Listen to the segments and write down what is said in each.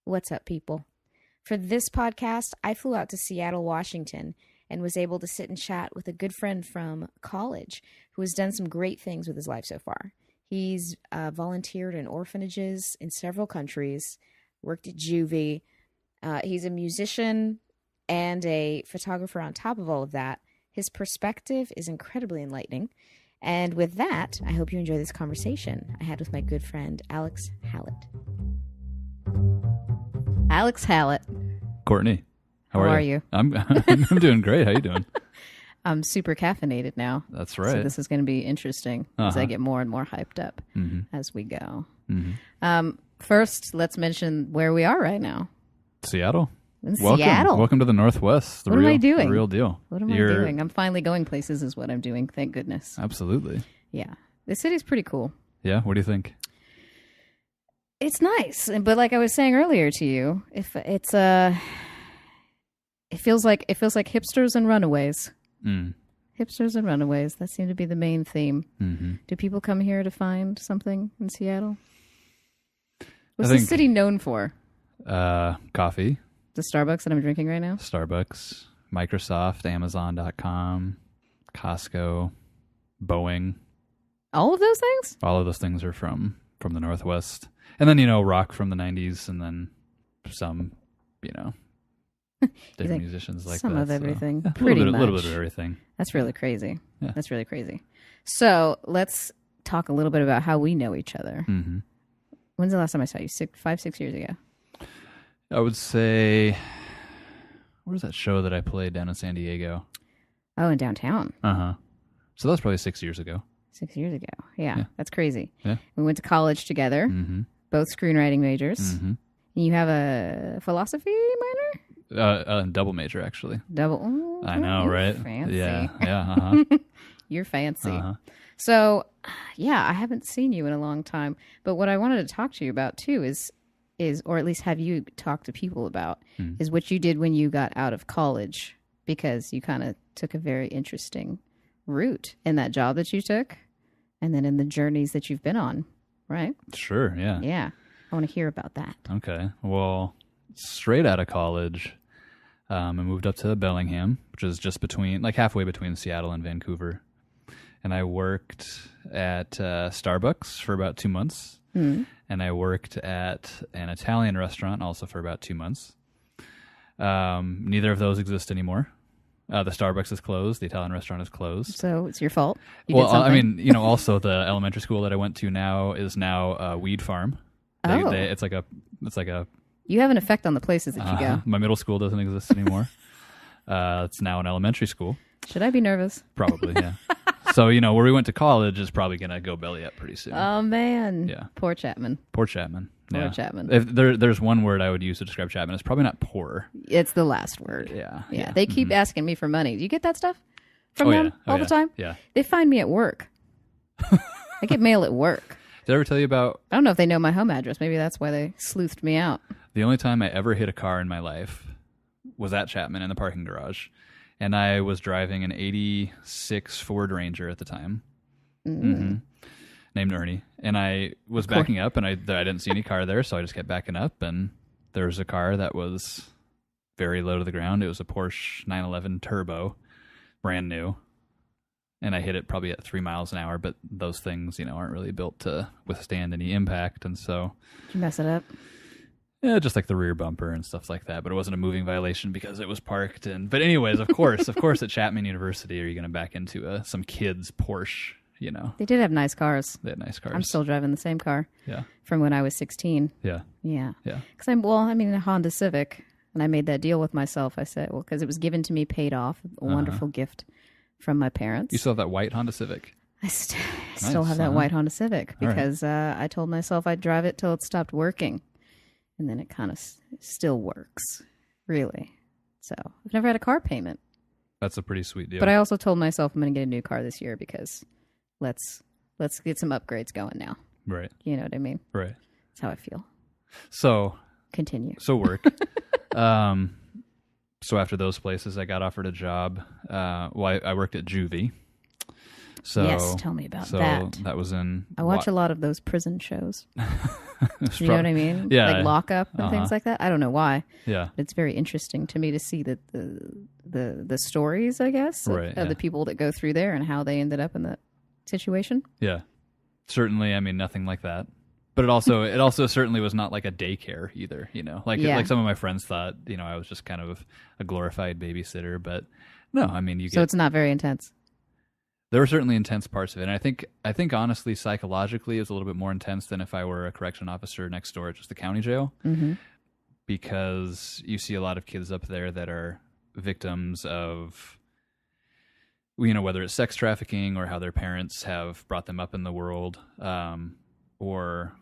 What's up, people? For this podcast, I flew out to Seattle, Washington, and was able to sit and chat with a good friend from college who has done some great things with his life so far. He's volunteered in orphanages in several countries, worked at juvie. He's a musician and a photographer on top of all of that. His perspective is incredibly enlightening. And with that, I hope you enjoy this conversation I had with my good friend, Alex Hallett. Alex Hallett. Courtney, how are you? I'm doing great. How you doing? I'm super caffeinated now. That's right. So this is going to be interesting as I get more and more hyped up as we go. First, let's mention where we are right now. Seattle. In Welcome. Seattle. Welcome to the Northwest. What am I doing? The real deal. What am I doing? I'm finally going places is what I'm doing. Thank goodness. Absolutely. Yeah. The city's pretty cool. Yeah? What do you think? It's nice. But like I was saying earlier to you, if it's it feels like hipsters and runaways. Hipsters and runaways. That seemed to be the main theme. Do people come here to find something in Seattle? What's the city known for? Coffee. The Starbucks that I'm drinking right now? Starbucks, Microsoft, Amazon.com, Costco, Boeing. All of those things? All of those things are from the Northwest. And then, rock from the 90s, and then some, different musicians like some that. Of everything. So, yeah, pretty much. A little bit of everything. That's really crazy. Yeah. That's really crazy. So let's talk a little bit about how we know each other. When's the last time I saw you? 6 years ago? I would say, where's that show that I played down in San Diego? Oh, in downtown. So that was probably 6 years ago. 6 years ago. Yeah. That's crazy. Yeah. We went to college together, both screenwriting majors. You have a philosophy minor? Double major, actually. Double. Oh, I know, right? Fancy. Yeah. You're fancy. So, yeah, I haven't seen you in a long time. But what I wanted to talk to you about, too, is or at least have you talk to people about, is what you did when you got out of college, because you kind of took a very interesting route in that job that you took, and then in the journeys that you've been on, right? Sure, yeah. Yeah. I want to hear about that. Okay. Well, straight out of college, I moved up to Bellingham, which is just halfway between Seattle and Vancouver. And I worked at Starbucks for about 2 months. And I worked at an Italian restaurant also for about 2 months. Neither of those exist anymore. The Starbucks is closed. The Italian restaurant is closed. So it's your fault? I mean, also the elementary school that I went to now is now a weed farm. It's like a. You have an effect on the places that you go. My middle school doesn't exist anymore. It's now an elementary school. Should I be nervous? Probably, yeah. So, where we went to college is probably going to go belly up pretty soon. Oh, man. Yeah. Poor Chapman. Poor Chapman. Poor Chapman. If there's one word I would use to describe Chapman, it's probably not poor. It's the last word. Yeah. They keep asking me for money. Do you get that stuff from them all the time? Yeah. They find me at work. I get mail at work. Did I ever tell you about... I don't know if they know my home address. Maybe that's why they sleuthed me out. The only time I ever hit a car in my life was at Chapman in the parking garage. And I was driving an 86 Ford Ranger at the time. Named Ernie. And I was backing up, and I didn't see any car there, so I just kept backing up, and there was a car that was very low to the ground. It was a Porsche 911 Turbo, brand new. And I hit it probably at 3 miles an hour, but those things, aren't really built to withstand any impact, and so... Did you mess it up? Yeah, just like the rear bumper and stuff like that, but it wasn't a moving violation because it was parked. But anyways, of course, at Chapman University, are you going to back into some kid's Porsche? They did have nice cars. They had nice cars. I'm still driving the same car. Yeah. From when I was 16. Yeah. Yeah. Yeah. Because a Honda Civic, and I made that deal with myself. I said, well, because it was given to me, paid off, a wonderful gift from my parents. You still have that white Honda Civic? I still have that white Honda Civic because I told myself I'd drive it till it stopped working. And then it kind of still works, really. So I've never had a car payment. That's a pretty sweet deal. But I also told myself I'm going to get a new car this year because let's get some upgrades going now. Right. You know what I mean? Right. That's how I feel. So continue. So work. So after those places, I got offered a job. I worked at juvie. So yes, tell me about that. That was in. I watch a lot of those prison shows. You know what I mean? Yeah, like Lockup and things like that. I don't know why. Yeah, it's very interesting to me to see the stories, I guess, of the people that go through there and how they ended up in that situation. Yeah, certainly. I mean, nothing like that. But it also certainly was not like a daycare either. Like some of my friends thought, I was just kind of a glorified babysitter. But no, I mean, so it's not very intense. There were certainly intense parts of it. And I think honestly, psychologically, it's a little bit more intense than if I were a correction officer next door at just the county jail. Mm-hmm. Because you see a lot of kids up there that are victims of, whether it's sex trafficking or how their parents have brought them up in the world, or,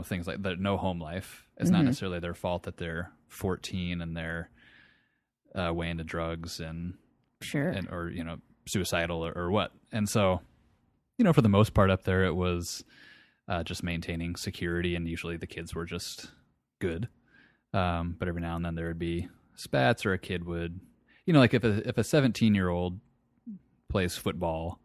things like that. No home life. It's not necessarily their fault that they're 14 and they're way into drugs and or suicidal or what. And so, for the most part up there, it was just maintaining security, and usually the kids were just good. But every now and then there would be spats, or a kid would, like if a 17-year-old plays football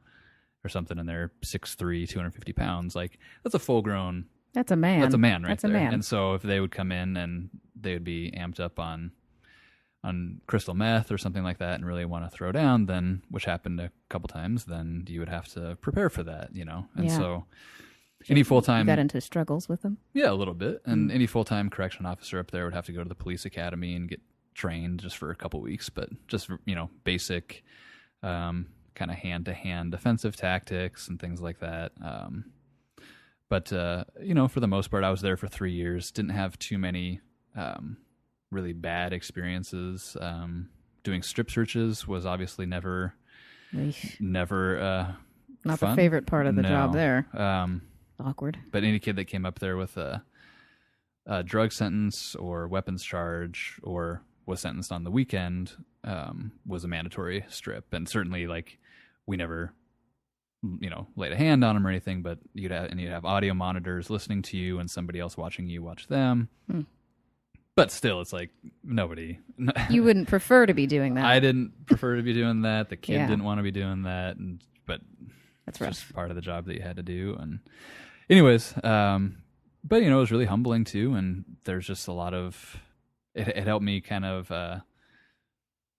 or something and they're 6'3", 250 pounds, like that's a full grown. That's a man. That's a man, right? That's there. A man. And so if they would come in and they would be amped up on crystal meth or something like that and really want to throw down, then, which happened a couple times, then you would have to prepare for that, And so any full-time... You got into struggles with them? Yeah, a little bit. And any full-time correction officer up there would have to go to the police academy and get trained just for a couple weeks, but just, basic kind of hand-to-hand defensive tactics and things like that. But for the most part, I was there for 3 years. Didn't have too many really bad experiences. Doing strip searches was obviously never not fun. The favorite part of the job there. Awkward. But any kid that came up there with a drug sentence or weapons charge or was sentenced on the weekend was a mandatory strip. And certainly, like, we never laid a hand on them or anything, but you'd have audio monitors listening to you and somebody else watching you watch them. But still, it's like nobody. You wouldn't prefer to be doing that. I didn't prefer to be doing that. The kid didn't want to be doing that, but that's rough. Just part of the job that you had to do. And anyways, but it was really humbling too. And there's just a lot of it helped me kind of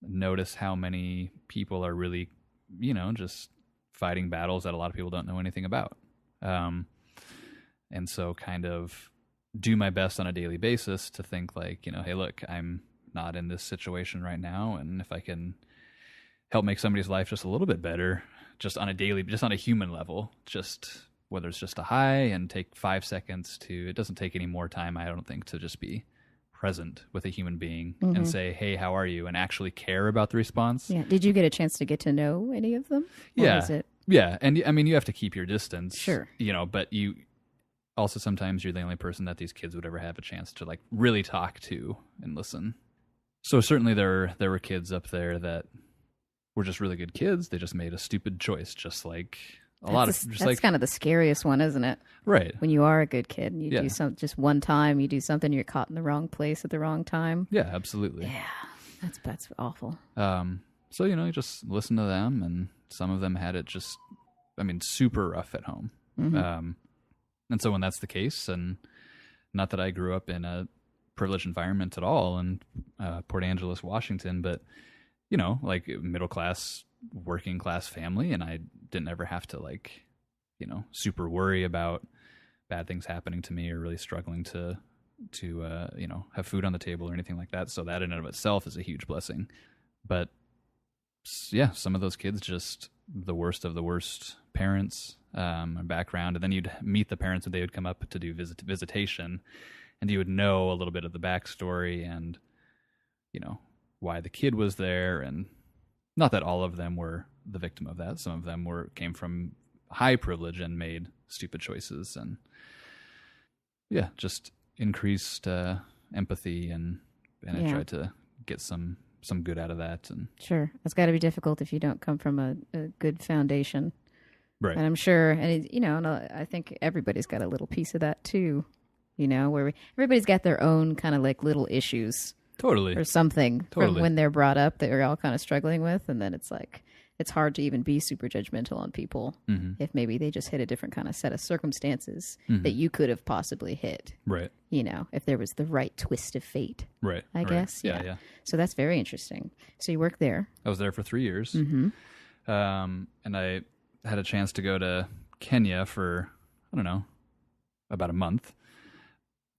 notice how many people are really, just fighting battles that a lot of people don't know anything about. And so kind of do my best on a daily basis to think like, hey, look, I'm not in this situation right now. And if I can help make somebody's life just a little bit better, just on a human level, just whether it's just a hi and take 5 seconds it doesn't take any more time, I don't think, to just be present with a human being and say, hey, how are you? And actually care about the response. Yeah. Did you get a chance to get to know any of them? Yeah. Yeah. And I mean, you have to keep your distance. Sure. But you also sometimes you're the only person that these kids would ever have a chance to like really talk to and listen. So certainly there were kids up there that were just really good kids. They just made a stupid choice, just like that's kind of the scariest one, isn't it? Right. When you are a good kid and you do just one time, you do something, you're caught in the wrong place at the wrong time. Yeah, absolutely. Yeah, that's awful. So you just listen to them, and some of them had it just, super rough at home. And so when that's the case, and not that I grew up in a privileged environment at all in Port Angeles, Washington, but like middle class, working class family, and I didn't ever have to super worry about bad things happening to me or really struggling to have food on the table or anything like that. So that in and of itself is a huge blessing. But yeah, some of those kids, just the worst of the worst parents, background, and then you'd meet the parents and they would come up to do visitation, and you would know a little bit of the backstory and why the kid was there. And not that all of them were the victim of that. Some of them came from high privilege and made stupid choices, and just increased empathy and I tried to get some good out of that. And sure, it's got to be difficult if you don't come from a good foundation. Right. And I'm sure, and I think everybody's got a little piece of that too, where everybody's got their own kind of like little issues. Totally. Or something from when they're brought up that we're all kind of struggling with. And then it's like, it's hard to even be super judgmental on people if maybe they just hit a different kind of set of circumstances that you could have possibly hit. Right. You know, if there was the right twist of fate. Right. I guess. Yeah. So that's very interesting. So you worked there. I was there for 3 years. And I had a chance to go to Kenya for, I don't know, about a month.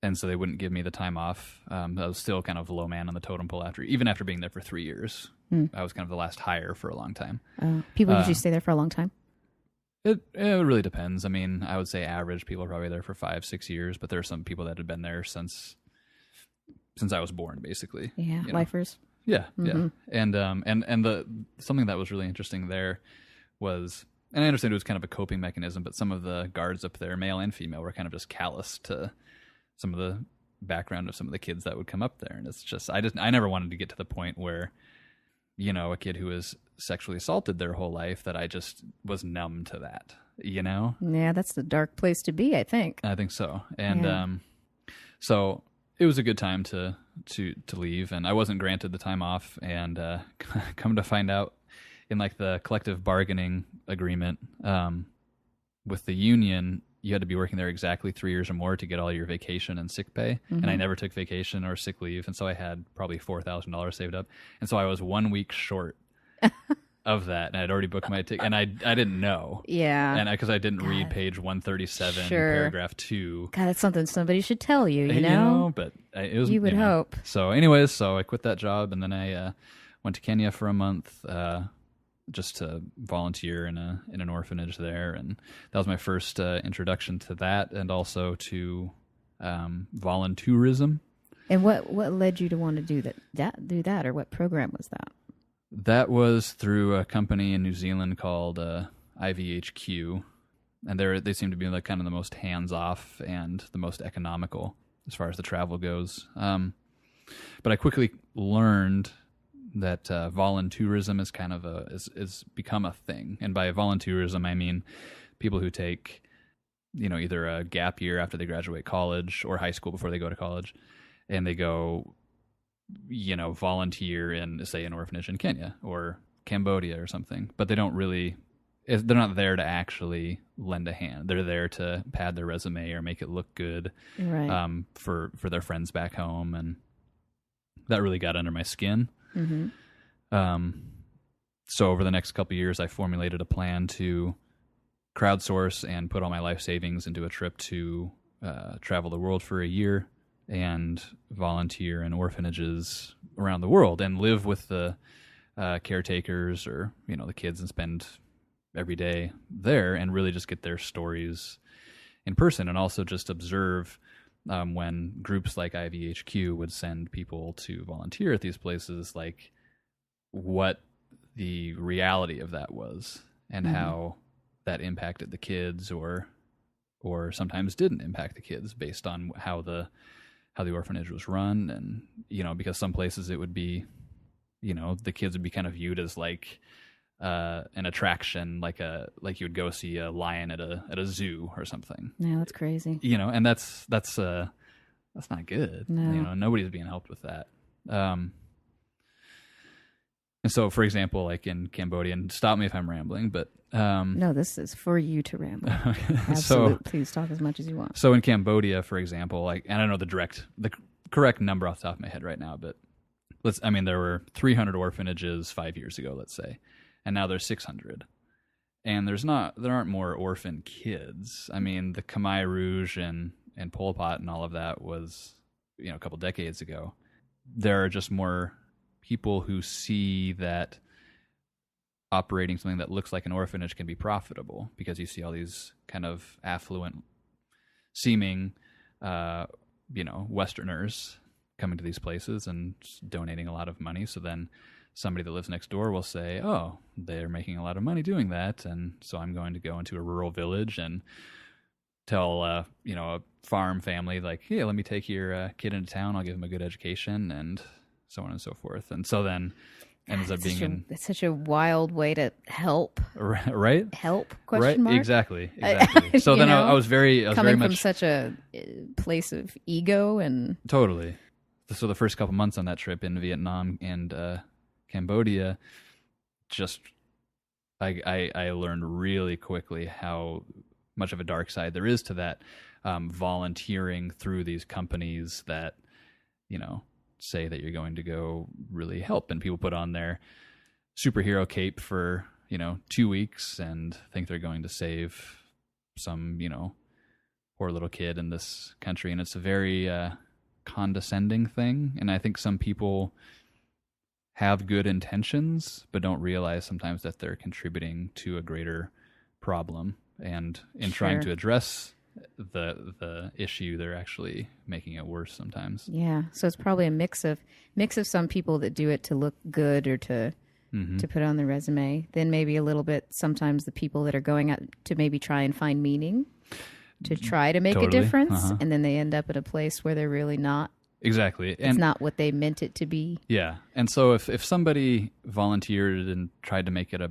And so they wouldn't give me the time off. I was still kind of low man on the totem pole even after being there for 3 years. I was kind of the last hire for a long time. People usually stay there for a long time? It really depends. I mean, I would say average people are probably there for 5-6 years, but there are some people that had been there since I was born, basically. Yeah, you know? lifers. Yeah, yeah. And the something that was really interesting there was, and I understand it was kind of a coping mechanism, but some of the guards up there, male and female, were kind of just callous to some of the background of some of the kids that would come up there. And it's just, I never wanted to get to the point where, you know, a kid who was sexually assaulted their whole life, that I just was numb to that, you know? Yeah, that's the dark place to be, I think. I think so. And so it was a good time to leave, and I wasn't granted the time off, and come to find out in like the collective bargaining agreement with the union, you had to be working there exactly 3 years or more to get all your vacation and sick pay. And I never took vacation or sick leave. And so I had probably $4,000 saved up. And so I was 1 week short of that. And I'd already booked my ticket. And I didn't know. Yeah. And because I didn't read page 137, paragraph 2. God, that's something somebody should tell you, you know? But it was, you would hope. So anyways, so I quit that job. And then I went to Kenya for a month, just to volunteer in an orphanage there, and that was my first introduction to that, and also to volunteerism. And what led you to want to do that, or what program was that? That was through a company in New Zealand called IVHQ, and they seem to be like kind of the most hands off and the most economical as far as the travel goes. But I quickly learned that volunteerism is kind of is become a thing. And by volunteerism, I mean people who take, you know, either a gap year after they graduate college or high school before they go to college, and they go, you know, volunteer in, say, an orphanage in Kenya or Cambodia or something. But they don't really, they're not there to actually lend a hand. They're there to pad their resume or make it look good, right. For their friends back home. And that really got under my skin. So over the next couple of years, I formulated a plan to crowdsource and put all my life savings into a trip to travel the world for a year and volunteer in orphanages around the world and live with the caretakers or, you know, the kids, and spend every day there and really just get their stories in person, and also just observe when groups like IVHQ would send people to volunteer at these places, like what the reality of that was, and how that impacted the kids, or sometimes didn't impact the kids based on how the orphanage was run. And, you know, because some places it would be, you know, the kids would be kind of viewed as like an attraction, like you would go see a lion at a zoo or something. Yeah, that's crazy. You know, and that's not good. No. You know, nobody's being helped with that. And so, for example, like in Cambodia, and stop me if I'm rambling, but no, this is for you to ramble. Absolutely, please talk as much as you want. So in Cambodia, for example, like, and I don't know the correct number off the top of my head right now, but there were 300 orphanages 5 years ago, let's say, and now there's 600. And there aren't more orphan kids. I mean, the Khmer Rouge and Pol Pot and all of that was, you know, a couple decades ago. There are just more people who see that operating something that looks like an orphanage can be profitable, because you see all these kind of affluent seeming, you know, Westerners coming to these places and donating a lot of money. So then somebody that lives next door will say, oh, they're making a lot of money doing that, and so I'm going to go into a rural village and tell, you know, a farm family, like, hey, let me take your kid into town, I'll give him a good education, and so on and so forth. And so then ends up being it's such a wild way to help. Right? Help? Right? Mark? Exactly. So then I was very much coming from such a place of ego and totally. So the first couple months on that trip in Vietnam and Cambodia, just I learned really quickly how much of a dark side there is to that, volunteering through these companies that, say that you're going to go really help, and people put on their superhero cape for 2 weeks and think they're going to save some poor little kid in this country, and it's a very condescending thing. And I think some people have good intentions but don't realize sometimes that they're contributing to a greater problem, and in trying to address the issue, they're actually making it worse sometimes. Yeah, so it's probably a mix of some people that do it to look good or to put on their resume, then maybe a little bit sometimes the people that are going out to maybe try and find meaning, to try to make a difference, and then they end up at a place where they're really not. Exactly. It's not what they meant it to be. Yeah. And so if somebody volunteered and tried to make it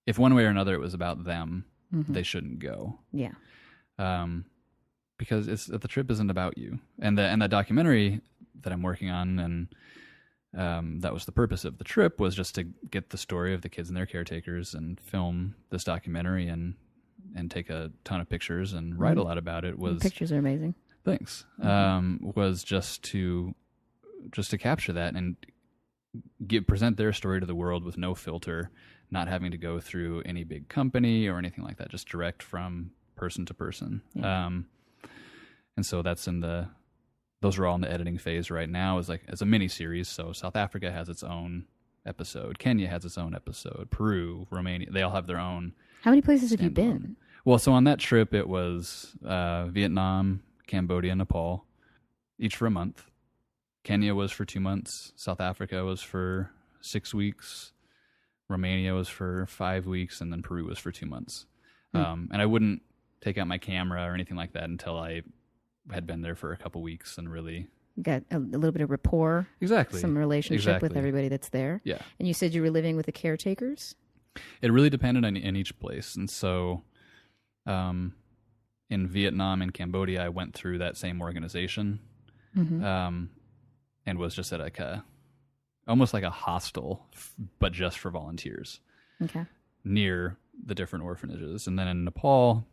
if one way or another it was about them, they shouldn't go. Yeah. Because the trip isn't about you. And the documentary that I'm working on, and that was the purpose of the trip, was just to get the story of the kids and their caretakers and film this documentary and take a ton of pictures and write a lot about it. The pictures are amazing. Thanks. Was just to capture that and present their story to the world with no filter, not having to go through any big company or anything like that, just direct from person to person. Yeah. And so those are all in the editing phase right now as a mini series. So South Africa has its own episode. Kenya has its own episode. Peru, Romania, they all have their own. How many places have you been? Well, so on that trip, it was Vietnam, Cambodia, Nepal, each for a month. Kenya was for 2 months. South Africa was for 6 weeks. Romania was for 5 weeks, and then Peru was for 2 months. And I wouldn't take out my camera or anything like that until I had been there for a couple weeks and really got a little bit of rapport. Exactly. Some relationship with everybody that's there. Yeah. And you said you were living with the caretakers? It really depended in each place. And so in Vietnam and Cambodia, I went through that same organization, and was just at almost like a hostel, but just for volunteers. Okay. Near the different orphanages. And then in Nepal,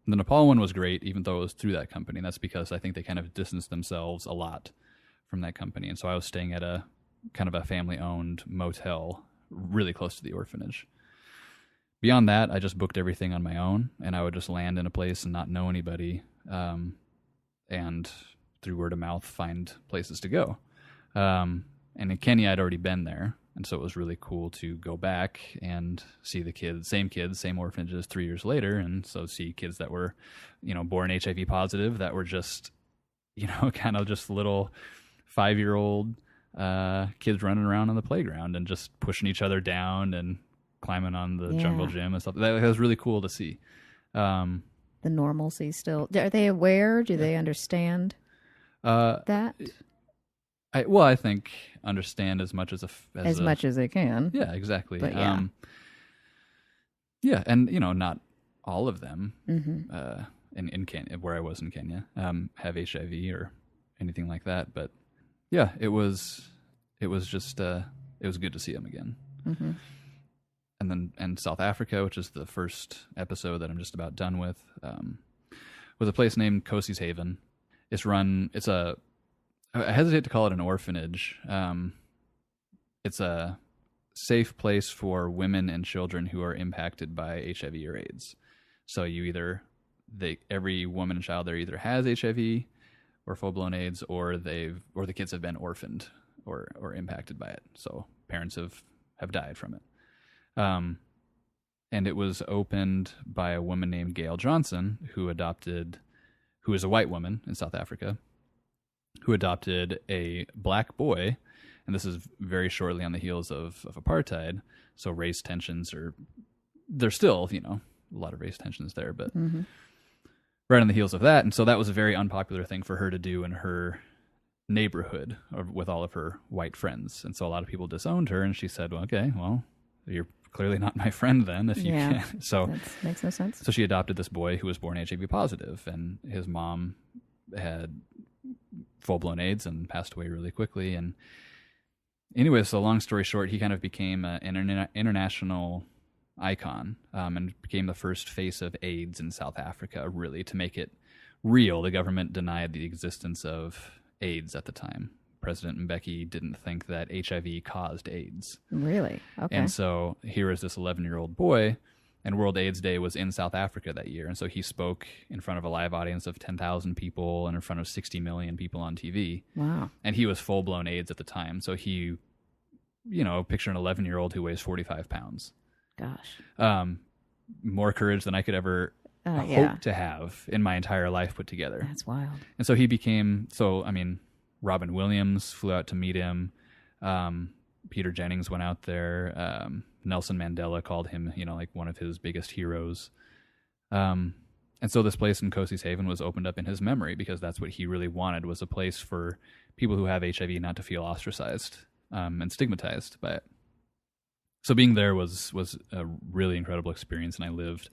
the Nepal one was great, even though it was through that company. And that's because I think they kind of distanced themselves a lot from that company. And so I was staying at a kind of a family-owned motel really close to the orphanage. Beyond that, I just booked everything on my own, and I would just land in a place and not know anybody, and through word of mouth find places to go. And in Kenya, I'd already been there, and so it was really cool to go back and see the kids, same orphanages 3 years later, and so see kids that were, born HIV positive, that were just, kind of just little 5-year-old kids running around on the playground and just pushing each other down and climbing on the jungle gym and stuff. That was really cool to see. The normalcy still. Are they aware? Do they understand that? I think understand as much as much as they can. Yeah, exactly. But yeah. And not all of them in Kenya, where I was in Kenya, have HIV or anything like that. But yeah, it was just it was good to see them again. Mm-hmm. And South Africa, which is the first episode that I'm just about done with, was a place named Kosi's Haven. I hesitate to call it an orphanage. It's a safe place for women and children who are impacted by HIV or AIDS. So every woman and child there either has HIV or full-blown AIDS, or the kids have been orphaned or impacted by it. So parents have died from it. And it was opened by a woman named Gail Johnson, who is a white woman in South Africa, who adopted a black boy. And this is very shortly on the heels of apartheid. So race tensions there's still, a lot of race tensions there, but right on the heels of that. And so that was a very unpopular thing for her to do in her neighborhood with all of her white friends. And so a lot of people disowned her, and she said, well, okay, well, you're clearly not my friend then if you can't. So that makes no sense. So she adopted this boy who was born HIV positive, and his mom had full-blown AIDS and passed away really quickly. And anyway, so long story short, he kind of became an international icon, and became the first face of AIDS in South Africa, really, to make it real. The government denied the existence of AIDS at the time. President Mbeki didn't think that HIV caused AIDS. Really? Okay. And so here is this 11-year-old boy, and World AIDS Day was in South Africa that year. And so he spoke in front of a live audience of 10,000 people and in front of 60 million people on TV. Wow. And he was full-blown AIDS at the time. So he, you know, picture an 11-year-old who weighs 45 pounds. Gosh. More courage than I could ever hope to have in my entire life put together. That's wild. And so he became, Robin Williams flew out to meet him. Peter Jennings went out there. Nelson Mandela called him, you know, like one of his biggest heroes. And so this place in Nkosi's Haven was opened up in his memory because that's what he really wanted, was a place for people who have HIV not to feel ostracized and stigmatized by it. So being there was a really incredible experience, and I lived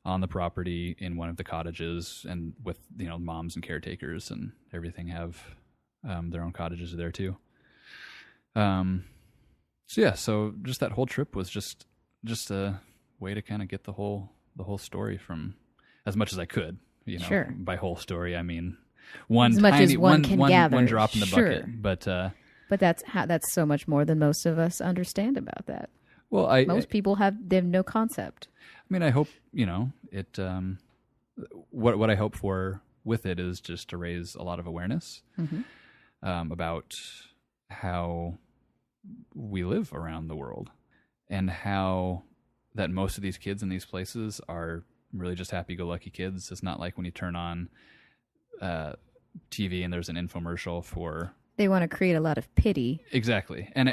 on the property in one of the cottages, and with, you know, moms and caretakers and everything have their own cottages there too. So just that whole trip was just a way to kind of get the whole story from as much as I could. You know, Sure. By whole story I mean one As much tiny as one can gather. one drop in the Sure. bucket. But that's so much more than most of us understand about that. Well, Most people they have no concept. I mean, I hope, you know, it. What I hope for with it is just to raise a lot of awareness about how we live around the world, and how that most of these kids in these places are really just happy-go-lucky kids. It's not like when you turn on TV and there's an infomercial for. They want to create a lot of pity. Exactly, and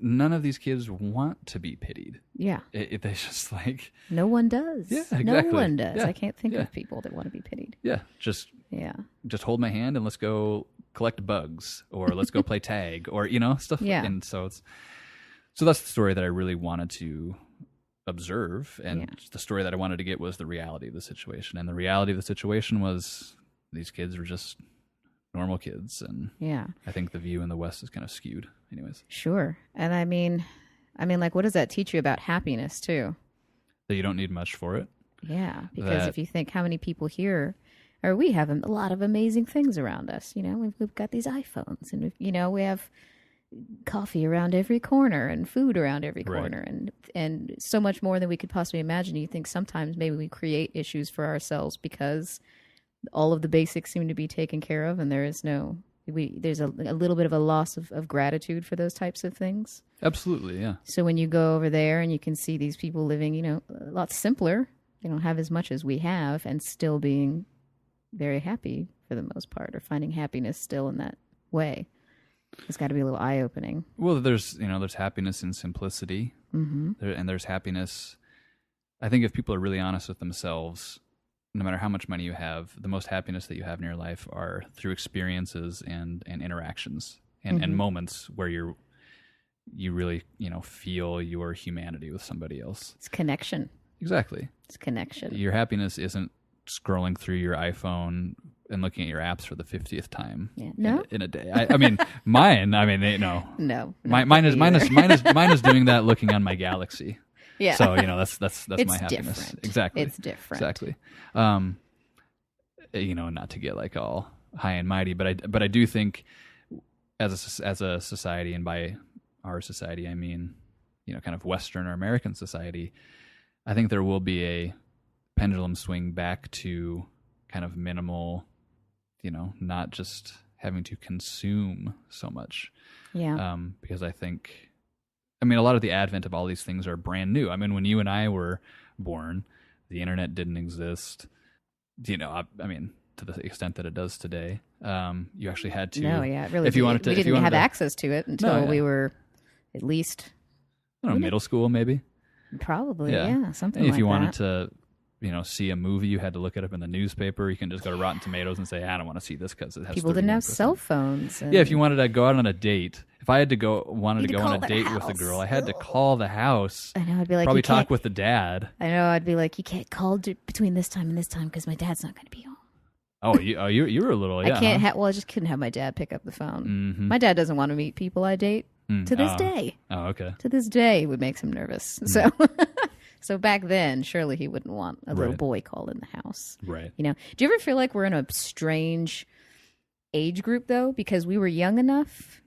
none of these kids want to be pitied. Yeah, they just like no one does. Yeah, exactly. No one does. Yeah. I can't think of people that want to be pitied. Yeah, just hold my hand and let's go collect bugs, or let's go play tag, or, you know, stuff. Yeah. And so that's the story that I really wanted to observe, and the story that I wanted to get was the reality of the situation. And the reality of the situation was these kids were just normal kids, and I think the view in the West is kind of skewed anyways. Sure. And I mean, like, what does that teach you about happiness too? That you don't need much for it. Yeah, because if you think how many people here, or we have a lot of amazing things around us. You know, we've got these iPhones, and you know, we have coffee around every corner and food around every corner, and so much more than we could possibly imagine. You think sometimes maybe we create issues for ourselves because all of the basics seem to be taken care of, and there's a little bit of a loss of gratitude for those types of things. Absolutely, yeah. So when you go over there and you can see these people living, you know, a lot simpler, they don't have as much as we have, and still being very happy for the most part, or finding happiness still in that way. It's got to be a little eye-opening. Well, there's happiness in simplicity, and there's happiness. I think if people are really honest with themselves, no matter how much money you have, the most happiness that you have in your life are through experiences and interactions and moments where you really, you know, feel your humanity with somebody else. It's connection. Exactly. It's connection. Your happiness isn't scrolling through your iPhone and looking at your apps for the 50th time in a day. I mean, mine. I mean, no. Mine is doing that looking on my Galaxy. Yeah. So, you know, that's my happiness. Different. Exactly. It's different. Exactly. You know, not to get like all high and mighty, but I do think as a society, and by our society I mean, you know, kind of Western or American society, I think there will be a pendulum swing back to kind of minimal, you know, not just having to consume so much. Yeah. Because I think, I mean, a lot of the advent of all these things are brand new. I mean, when you and I were born, the internet didn't exist. You know, I mean, to the extent that it does today. You actually had to. No, yeah, really. If you wanted to, we didn't have access to it until we were at least, I don't know, middle school, maybe. Probably, yeah, something like that. If you wanted to, you know, see a movie, you had to look it up in the newspaper. You can just go to Rotten Tomatoes and say, I don't want to see this because it has. People didn't have cell phones. Yeah, if you wanted to go out on a date, if I had to wanted to go on a date with a girl, I had to call the house. I know. I'd be like, probably talk with the dad. I know. I'd be like, you can't call between this time and this time because my dad's not going to be home. Oh, you were a little. Yeah, I can't. Well, I just couldn't have my dad pick up the phone. Mm-hmm. My dad doesn't want to meet people I date. To this day. Oh, okay. To this day, it would make him nervous. So back then, surely he wouldn't want a little boy called in the house. Right. You know, do you ever feel like we're in a strange age group, though? Because we were young enough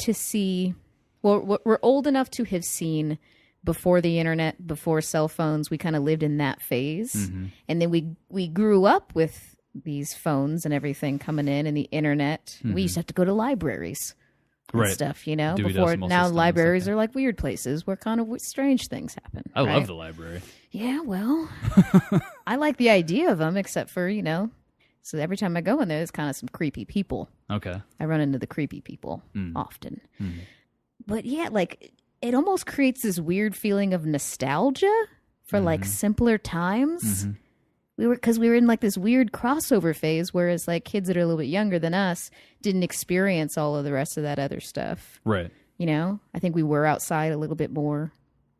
to see, well, we're old enough to have seen before the internet, before cell phones. We kind of lived in that phase. Mm-hmm. And then we grew up with these phones and everything coming in and the internet. Mm-hmm. We used to have to go to libraries. And stuff, you know, before now libraries are like weird places where kind of strange things happen. I love the library. Yeah, well, I like the idea of them, except for, you know, so every time I go in there, there's kind of some creepy people. Okay. I run into the creepy people often. Mm. But yeah, like it almost creates this weird feeling of nostalgia for like simpler times. Mm-hmm. We were in like this weird crossover phase, whereas like kids that are a little bit younger than us didn't experience all of the rest of that other stuff. Right. You know, I think we were outside a little bit more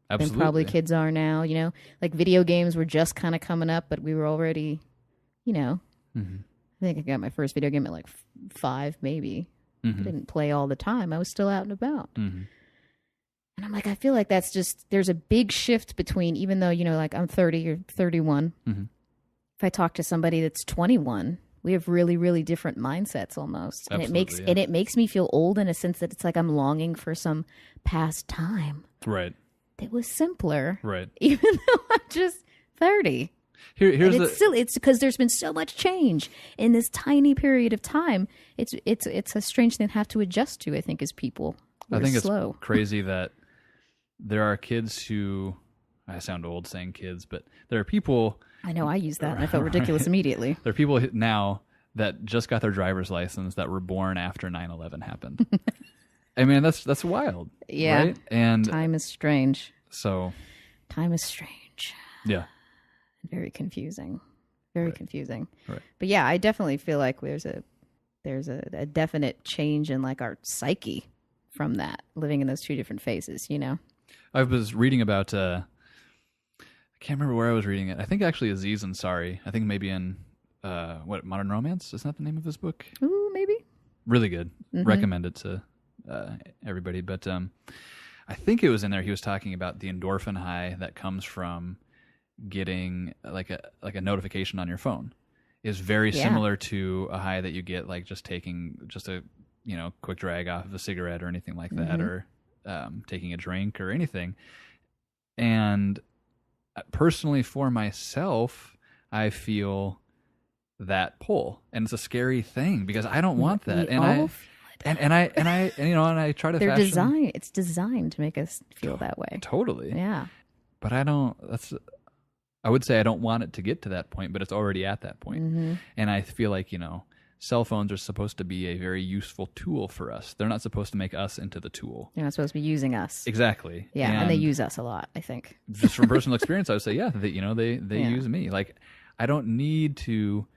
than probably kids are now. You know, like video games were just kind of coming up, but we were already, you know, I think I got my first video game at like 5, maybe. I didn't play all the time. I was still out and about. And I'm like, I feel like that's just, there's a big shift between, even though, you know, like I'm 30 or 31. If I talk to somebody that's 21, we have really, really different mindsets almost. And it makes me feel old in a sense that it's like I'm longing for some past time. Right. That was simpler. Right. Even though I'm just 30. It's because there's been so much change in this tiny period of time. It's a strange thing to have to adjust to, I think, as people. I think it's crazy that there are kids who, I sound old saying kids, but there are people. I know, I use that and I felt ridiculous immediately. There are people now that just got their driver's license that were born after 9/11 happened. I mean, that's wild. Yeah. Right? And time is strange. So. Time is strange. Yeah. Very confusing. Very confusing. Right. But yeah, I definitely feel like there's a definite change in like our psyche from that, living in those two different phases, you know? I was reading about I can't remember where I was reading it. I think actually Aziz Ansari. I think maybe in Modern Romance? Isn't that the name of his book? Ooh, maybe. Really good. Recommend it to everybody. But I think it was in there. He was talking about the endorphin high that comes from getting like a notification on your phone. Is very similar to a high that you get like just taking just a quick drag off of a cigarette or anything like that, or taking a drink or anything. And personally, for myself, I feel that pull, and it's a scary thing because I don't want that, and I try to. It's designed to make us feel that way. Totally. Yeah. But I don't. I would say I don't want it to get to that point, but it's already at that point, and I feel like cell phones are supposed to be a very useful tool for us. They're not supposed to make us into the tool. They're not supposed to be using us. Exactly. Yeah, and they use us a lot, I think. Just from personal experience, I would say, yeah, they use me. Like, I don't need to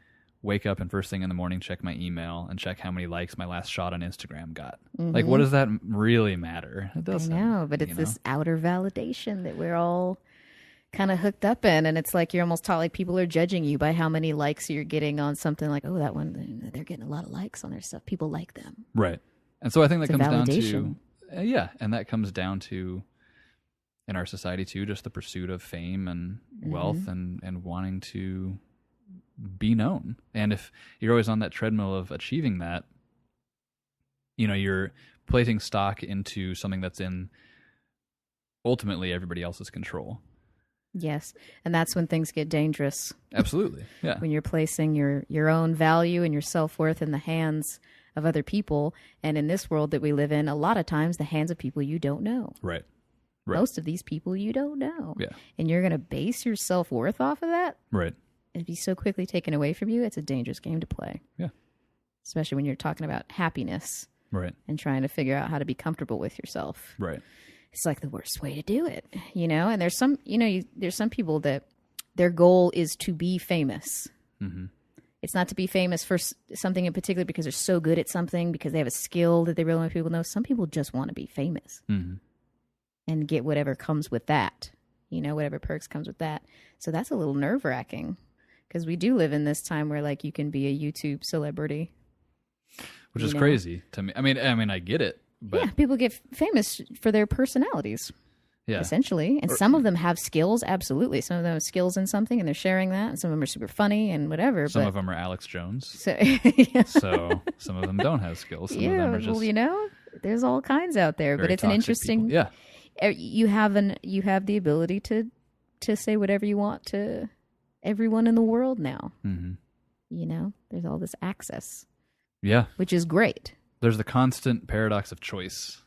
wake up and first thing in the morning check my email and check how many likes my last shot on Instagram got. Like, what does that really matter? It doesn't. I know, but it's this outer validation that we're all kind of hooked up in, and it's like you're almost taught like people are judging you by how many likes you're getting on something. Like, oh, that one, they're getting a lot of likes on their stuff. People like them, right? And so I think that comes down to and that comes down to in our society too, just the pursuit of fame and wealth and wanting to be known. And if you're always on that treadmill of achieving that, you're placing stock into something that's in ultimately everybody else's control. Yes, and that's when things get dangerous. Absolutely, yeah. When you're placing your own value and your self-worth in the hands of other people, and in this world that we live in, a lot of times the hands of people you don't know. Right. Most of these people you don't know. Yeah. And you're going to base your self-worth off of that? Right. It'd be so quickly taken away from you. It's a dangerous game to play. Yeah. Especially when you're talking about happiness. Right. And trying to figure out how to be comfortable with yourself. Right. It's like the worst way to do it, and there's some, there's some people that their goal is to be famous. It's not to be famous for something in particular because they're so good at something, because they have a skill that they really want people to know. Some people just want to be famous and get whatever comes with that, whatever perks comes with that. So that's a little nerve wracking because we do live in this time where like you can be a YouTube celebrity. Which is crazy to me. I mean, I get it. But yeah, people get famous for their personalities. yeah, Essentially. And some of them have skills, absolutely. Some of them have skills in something and they're sharing that. And some of them are super funny and whatever. some of them are Alex Jones. So, yeah. So some of them don't have skills. Some of them are just well, you know, there's all kinds out there. But very it's an toxic interesting... people. Yeah. You have the ability to say whatever you want to everyone in the world now. Mm-hmm. You know, there's all this access. Yeah. Which is great. There's the constant paradox of choice,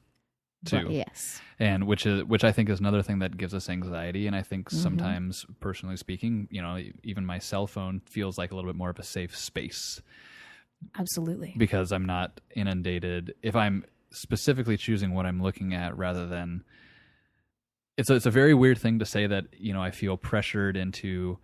too. But yes. And which I think is another thing that gives us anxiety. And I think sometimes, personally speaking, you know, even my cell phone feels like a little bit more of a safe space. Absolutely. Because I'm not inundated. If I'm specifically choosing what I'm looking at rather than... It's a very weird thing to say that, you know, I feel pressured into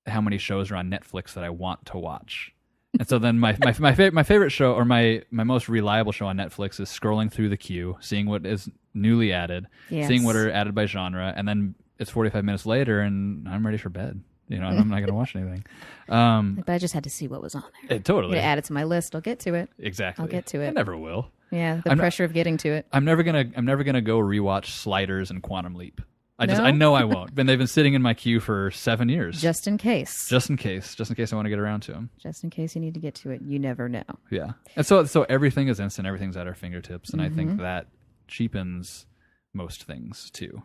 how many shows are on Netflix that I want to watch. And so then my favorite show, or my most reliable show on Netflix, is scrolling through the queue, seeing what is newly added, seeing what are added by genre, and then it's 45 minutes later and I'm ready for bed. You know, I'm not going to watch anything. But I just had to see what was on there. Totally. Add it to my list. I'll get to it. Exactly. I'll get to it. I never will. Yeah, the pressure of getting to it. I'm never gonna go rewatch Sliders and Quantum Leap. I No? know I won't. And they've been sitting in my queue for 7 years. Just in case. Just in case I want to get around to them. Just in case you need to get to it. You never know. Yeah. And so everything is instant. Everything's at our fingertips. And I think that cheapens most things too.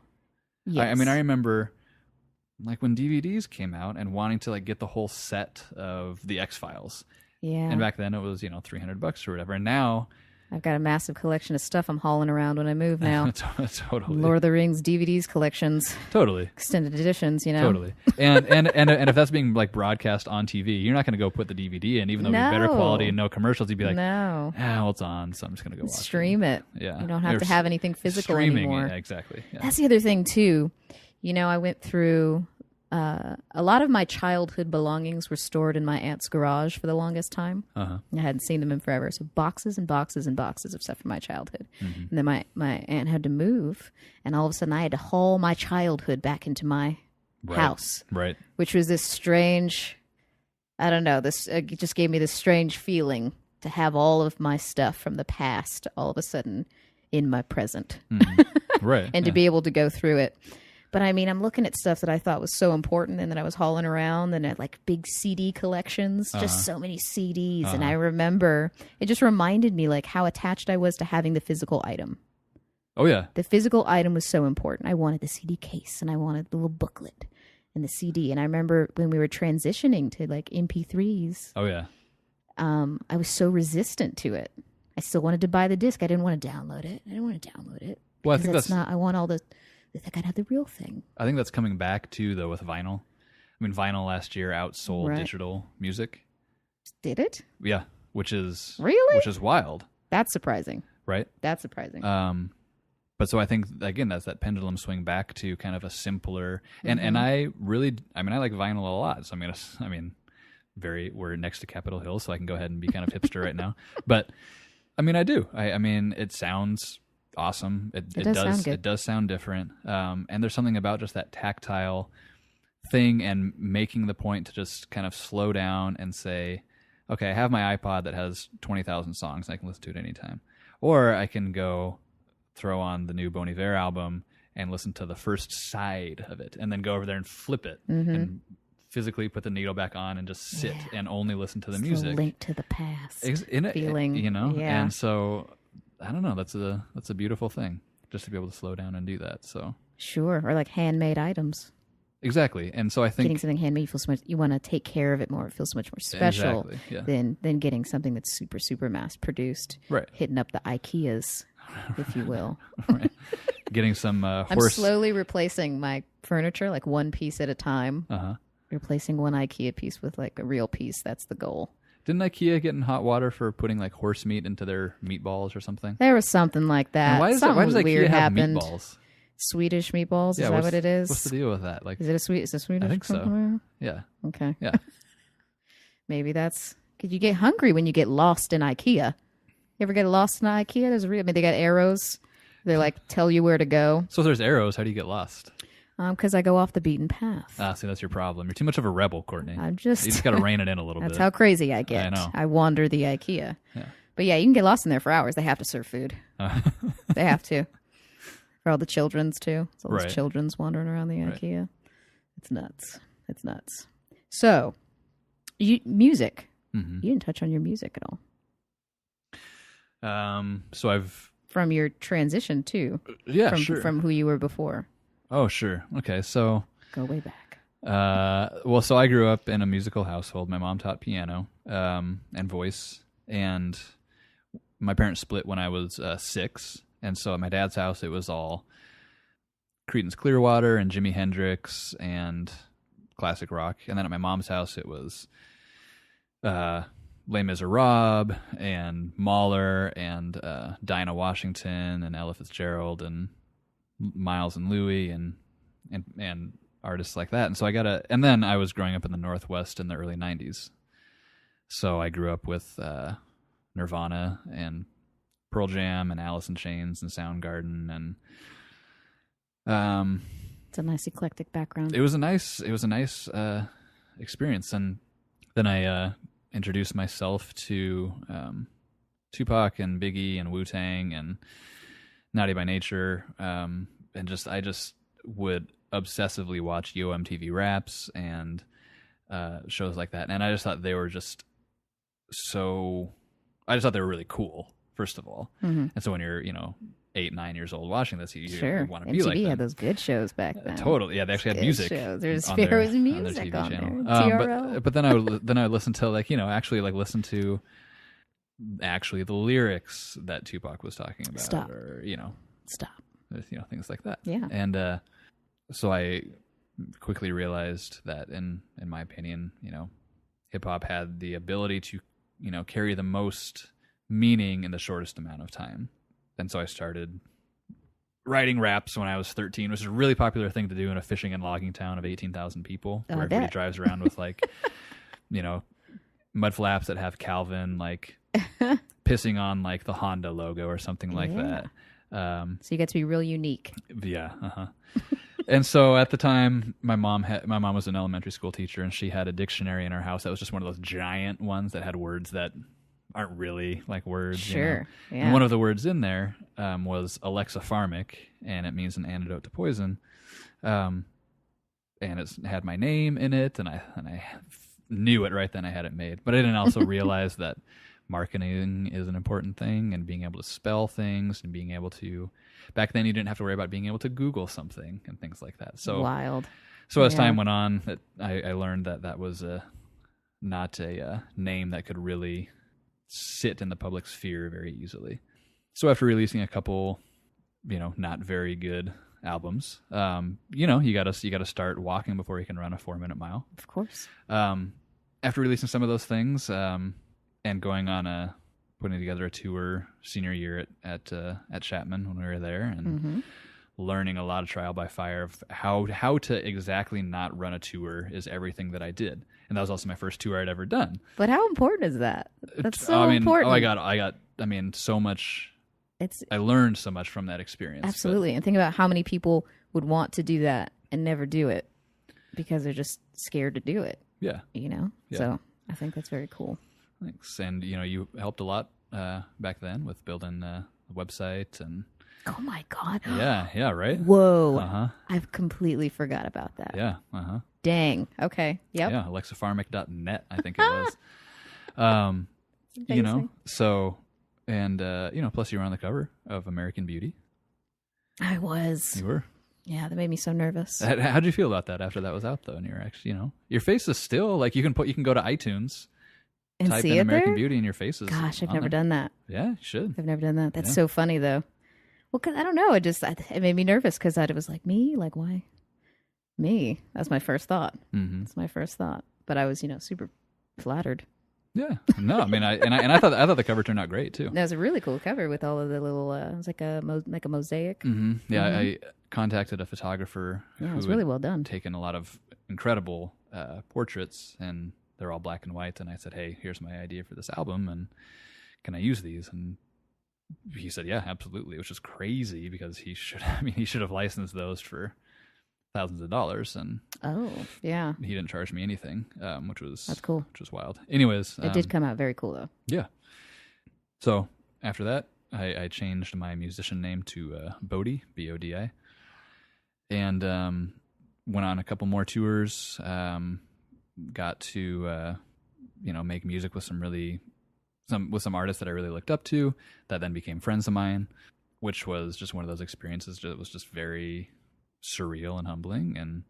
Yes. I mean, I remember like when DVDs came out and wanting to like get the whole set of the X-Files. Yeah. And back then it was, you know, $300 or whatever. And now I've got a massive collection of stuff I'm hauling around when I move now. Totally. Lord of the Rings DVDs collections. Totally. Extended editions, you know. Totally. And if that's being like broadcast on TV, you're not going to go put the DVD in, even though it'd be better quality and no commercials. You'd be like, no. Well, it's on, so I'm just going to go watch Stream it. Yeah. You don't have to have anything physical streaming, anymore. Yeah, exactly. Yeah. That's the other thing, too. You know, I went through... a lot of my childhood belongings were stored in my aunt's garage for the longest time. Uh-huh. I hadn't seen them in forever. So boxes and boxes and boxes of stuff from my childhood. And then my aunt had to move, and all of a sudden I had to haul my childhood back into my house. Right. Which was this strange, I don't know, it just gave me this strange feeling to have all of my stuff from the past all of a sudden in my present. Right. And to be able to go through it. But I mean, I'm looking at stuff that I thought was so important and that I was hauling around, and at like big CD collections, just so many CDs. And I remember it just reminded me like how attached I was to having the physical item. Oh, yeah. The physical item was so important. I wanted the CD case and I wanted the little booklet and the CD. And I remember when we were transitioning to like MP3s. Oh, yeah. I was so resistant to it. I still wanted to buy the disc. I didn't want to download it. Well, I think that's not, I want all the... I gotta have the real thing. I think that's coming back too, though, with vinyl. I mean, vinyl last year outsold digital music. Did it? Yeah, which is wild. That's surprising. Right? That's surprising. But so I think again that's that pendulum swing back to kind of a simpler and I like vinyl a lot. So we're next to Capitol Hill, so I can go ahead and be kind of hipster right now. But I mean, I do. I mean, it sounds awesome. It does sound good. It does sound different. And there's something about just that tactile thing and making the point to just kind of slow down and say, okay, I have my iPod that has 20,000 songs and I can listen to it anytime. Or I can go throw on the new Bon Iver album and listen to the first side of it and then go over there and flip it and physically put the needle back on and just sit and only listen to the music. The link to the past feeling. You know? Yeah. And so I don't know. That's a beautiful thing, just to be able to slow down and do that. So sure, or like handmade items. Exactly, and so I think getting something handmade, you feel so much. You want to take care of it more. It feels so much more special than getting something that's super super mass produced. Right, hitting up the IKEAs, if you will. Right, getting some horse. I'm slowly replacing my furniture, like one piece at a time. Replacing one IKEA piece with like a real piece. That's the goal. Didn't IKEA get in hot water for putting like horse meat into their meatballs or something? There was something like that. And why does IKEA weird have happened. Meatballs? Swedish meatballs? Is that what it is? What's the deal with that? Like, is it Swedish? I think so. Yeah. Okay. Yeah. Maybe that's because you get hungry when you get lost in IKEA. You ever get lost in IKEA? They got arrows. They like tell you where to go. So if there's arrows, how do you get lost? Because I go off the beaten path. See, that's your problem. You're too much of a rebel, Courtney. You just got to rein it in a little bit. That's how crazy I get. I know. I wander the IKEA. Yeah. But yeah, you can get lost in there for hours. They have to serve food. They have to. For all the children's too. So all those children's wandering around the IKEA. It's nuts. It's nuts. So, music. You didn't touch on your music at all. So I've... From your transition too. Yeah, sure. From who you were before. Oh, sure. Okay, so... Go way back. Well, so I grew up in a musical household. My mom taught piano and voice, and my parents split when I was 6. And so at my dad's house, it was all Creedence Clearwater and Jimi Hendrix and classic rock. And then at my mom's house, it was Les Miserables and Mahler and Dinah Washington and Ella Fitzgerald and Miles and Louis and artists like that. And so and then I was growing up in the Northwest in the early 90s. So I grew up with Nirvana and Pearl Jam and Alice in Chains and Soundgarden, and it's a nice eclectic background. It was a nice experience. And then I introduced myself to Tupac and Biggie and Wu-Tang and Naughty by Nature, and I just would obsessively watch Yo MTV Raps and shows like that, and I just thought they were really cool, first of all. And so when you're 8, 9 years old watching this, you want to be like them. MTV had those good shows back then. Totally, yeah, they actually had music. There was music on there. TRL. But then I would listen to listen to the lyrics that Tupac was talking about. Stop. Or Stop. Things like that. Yeah. And so I quickly realized that in my opinion, hip hop had the ability to carry the most meaning in the shortest amount of time. And so I started writing raps when I was 13, which is a really popular thing to do in a fishing and logging town of 18,000 people, where everybody drives around with mud flaps that have Calvin pissing on the Honda logo or something like that. So you get to be real unique. Yeah. And so at the time, my mom was an elementary school teacher, and she had a dictionary in her house that was just one of those giant ones that had words that aren't really words. Sure. Yeah. And one of the words in there was alexipharmic, and it means an antidote to poison. And it had my name in it, and I knew it right then. I had it made, but I didn't also realize that marketing is an important thing, and being able to spell things, and being able to. Back then, you didn't have to worry about being able to Google something and things like that. So wild. So as time went on, I learned that was not a name that could really sit in the public sphere very easily. So after releasing a couple, not very good albums, you gotta start walking before you can run a 4-minute mile. Of course. After releasing some of those things, and going on putting together a tour senior year at Chapman when we were there, and learning a lot of trial by fire of how to exactly not run a tour is everything that I did. And that was also my first tour I'd ever done. But how important is that? That's so important. I got so much. I learned so much from that experience. Absolutely. And think about how many people would want to do that and never do it because they're just scared to do it. Yeah. Yeah. So I think that's very cool. Thanks. And, you helped a lot back then with building the website and... Oh, my God. Yeah, right? Whoa. Uh-huh. I've completely forgot about that. Yeah, uh-huh. Dang. Okay. Yep. Yeah, alexipharmic.net, I think it was. So, and, plus you were on the cover of American Beauty. I was. You were? Yeah, that made me so nervous. How'd you feel about that after that was out, though? And you're actually, your face is still, you can go to iTunes... And type see in it American there? Beauty in your faces. Gosh, I've never done that. Yeah, you should. I've never done that. That's so funny, though. Well, cause I don't know. It made me nervous because I was like, me? Like, why? Me? That's my first thought. Mm-hmm. That's my first thought. But I was, super flattered. Yeah. No, I mean, I thought the cover turned out great too. That was a really cool cover with all of the little. It was like a mosaic. Mm-hmm. Yeah, I contacted a photographer. Yeah, it was really well done. Taken a lot of incredible portraits, and they're all black and white. And I said, "Hey, here's my idea for this album, and can I use these?" And he said, "Yeah, absolutely," which is crazy because he should have licensed those for thousands of dollars, and he didn't charge me anything, that's cool. Which was wild. Anyways, it did come out very cool though. Yeah. So after that, I changed my musician name to Bodhi, Bodi, and went on a couple more tours. Got to make music with some artists that I really looked up to, that then became friends of mine, which was just one of those experiences that was just very surreal and humbling. And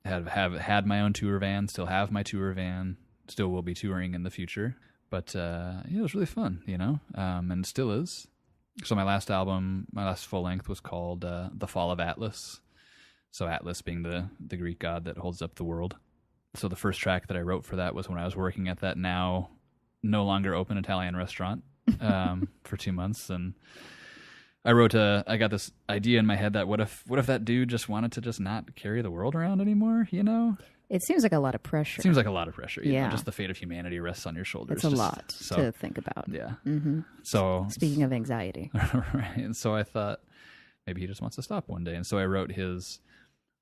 have had my own tour van, still have my tour van, still will be touring in the future. But it was really fun, and it still is. So my last album, my last full length, was called The Fall of Atlas. So Atlas being the Greek god that holds up the world. So the first track that I wrote for that was when I was working at that now no longer open Italian restaurant for 2 months. And I got this idea in my head that what if that dude just wanted to just not carry the world around anymore, It seems like a lot of pressure. Seems like a lot of pressure. Yeah. Just the fate of humanity rests on your shoulders. It's a lot to think about. Yeah. Mm-hmm. So speaking of anxiety. Right. And so I thought maybe he just wants to stop one day. And so I wrote his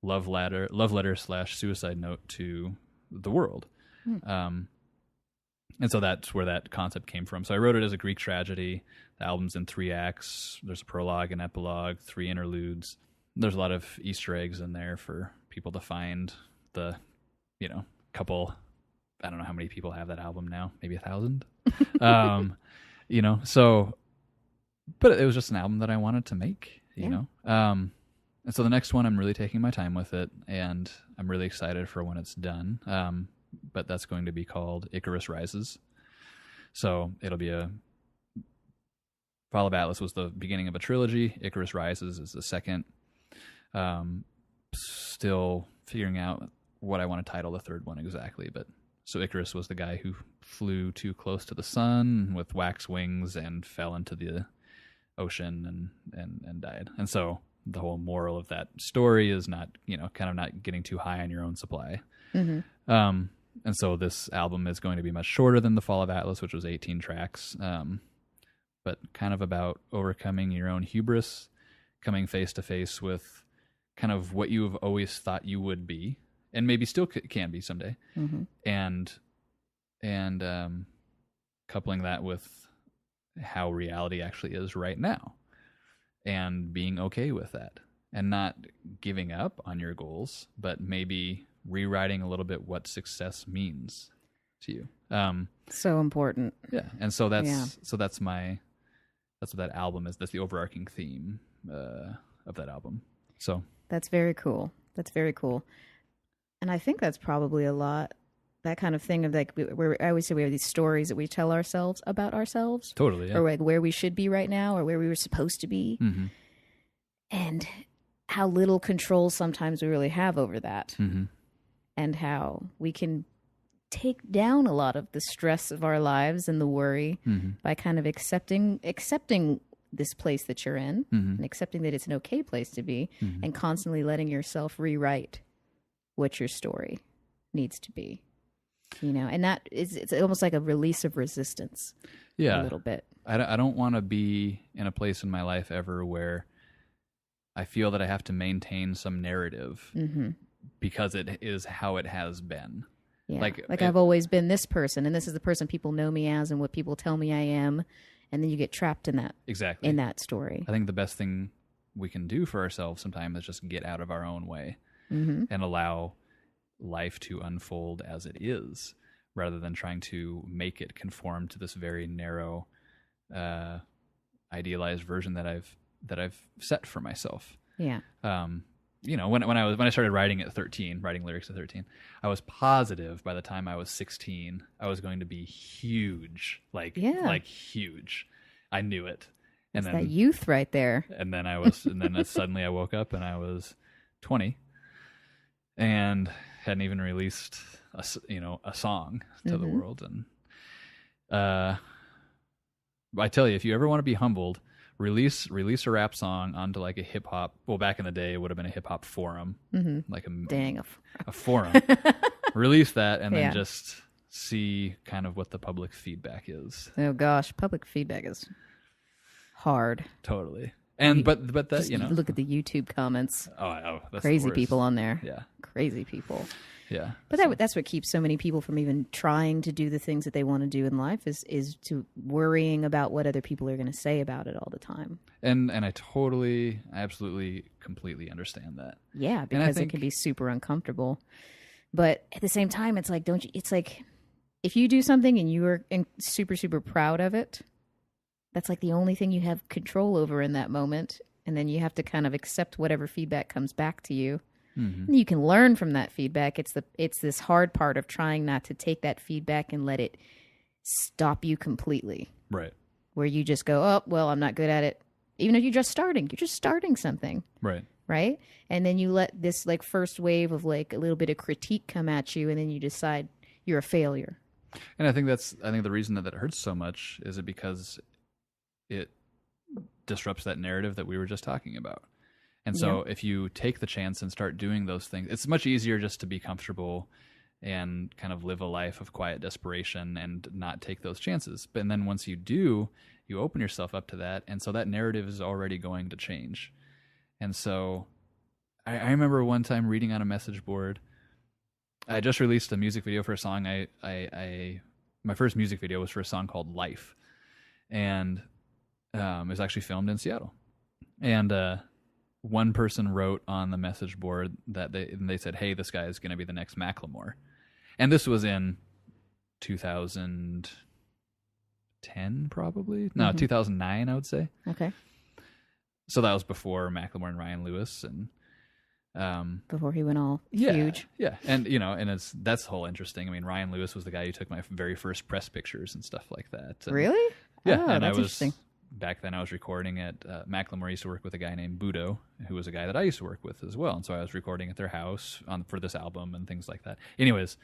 love letter / suicide note to the world. And so that's where that concept came from. So I wrote it as a Greek tragedy. The album's in 3 acts. There's a prologue, an epilogue, 3 interludes. There's a lot of Easter eggs in there for people to find the couple, I don't know how many people have that album now, maybe 1,000. So, but it was just an album that I wanted to make, and so the next one, I'm really taking my time with it, and I'm really excited for when it's done. But that's going to be called Icarus Rises. So it'll be Fall of Atlas was the beginning of a trilogy. Icarus Rises is the second. Still figuring out what I want to title the third one exactly, but so Icarus was the guy who flew too close to the sun with wax wings and fell into the ocean and died. And so the whole moral of that story is not, kind of not getting too high on your own supply. Mm-hmm. And so this album is going to be much shorter than The Fall of Atlas, which was 18 tracks, but kind of about overcoming your own hubris, coming face to face with kind of what you've always thought you would be, and maybe still can be someday, and coupling that with how reality actually is right now, and being okay with that, and not giving up on your goals, but maybe rewriting a little bit what success means to you. So important. Yeah, and so that's what that album is. That's the overarching theme of that album. So that's very cool. And I think that's probably a lot, that kind of thing of like, where I always say we have these stories that we tell ourselves about ourselves. Totally, yeah. Or like where we should be right now, or where we were supposed to be. Mm-hmm. And how little control sometimes we really have over that. Mm-hmm. And how we can take down a lot of the stress of our lives and the worry by kind of accepting this place that you're in, and accepting that it's an okay place to be, and constantly letting yourself rewrite what your story needs to be, and that is, it's almost like a release of resistance. Yeah, a little bit. I don't want to be in a place in my life ever where I feel that I have to maintain some narrative because it is how it has been. Yeah. Like I've always been this person, and this is the person people know me as, and what people tell me I am, and then you get trapped in that. Exactly. In that story. I think the best thing we can do for ourselves sometimes is just get out of our own way and allow life to unfold as it is, rather than trying to make it conform to this very narrow, idealized version that I've set for myself. Yeah. When I started writing lyrics at 13, I was positive by the time I was 16, I was going to be huge, like huge. I knew it. And then that youth right there. And then suddenly I woke up and I was 20 and hadn't even released a song to the world. And I tell you, if you ever want to be humbled, release a rap song onto like a hip hop. Well, back in the day, it would have been a hip hop forum, like a forum. Release that, and then just see kind of what the public feedback is. Oh gosh, public feedback is hard. Totally. but that, Just look at the YouTube comments. That's Crazy people on there. Yeah. Crazy people. Yeah. But that's what keeps so many people from even trying to do the things that they want to do in life is to worrying about what other people are going to say about it all the time. And I totally, absolutely, completely understand that. Yeah, because it can be super uncomfortable. But at the same time, it's like, it's like if you do something and you are super, super proud of it, that's like the only thing you have control over in that moment. And then you have to kind of accept whatever feedback comes back to you. Mm-hmm. And you can learn from that feedback. It's this hard part of trying not to take that feedback and let it stop you completely. Right. Where you just go, oh, well, I'm not good at it. Even if you're just starting something. Right. Right. And then you let this like first wave of like a little bit of critique come at you, and then you decide you're a failure. And I think the reason that hurts so much is it because it disrupts that narrative that we were just talking about. And so if you take the chance and start doing those things, it's much easier just to be comfortable and kind of live a life of quiet desperation and not take those chances. But then once you do, you open yourself up to that. And so that narrative is already going to change. And so I remember one time reading on a message board, I just released a music video for a song. My first music video was for a song called Life. And it was actually filmed in Seattle. And one person wrote on the message board that they said, hey, this guy is going to be the next Macklemore. And this was in 2010, probably. No, 2009, I would say. Okay. So that was before Macklemore and Ryan Lewis, and before he went all huge. Yeah, and and that's whole interesting. I mean, Ryan Lewis was the guy who took my very first press pictures and stuff like that. And, really? Yeah, and that's interesting. Back then I was recording at Macklemore used to work with a guy named Budo, who was a guy that I used to work with as well. And so I was recording at their house for this album and things like that. Anyways,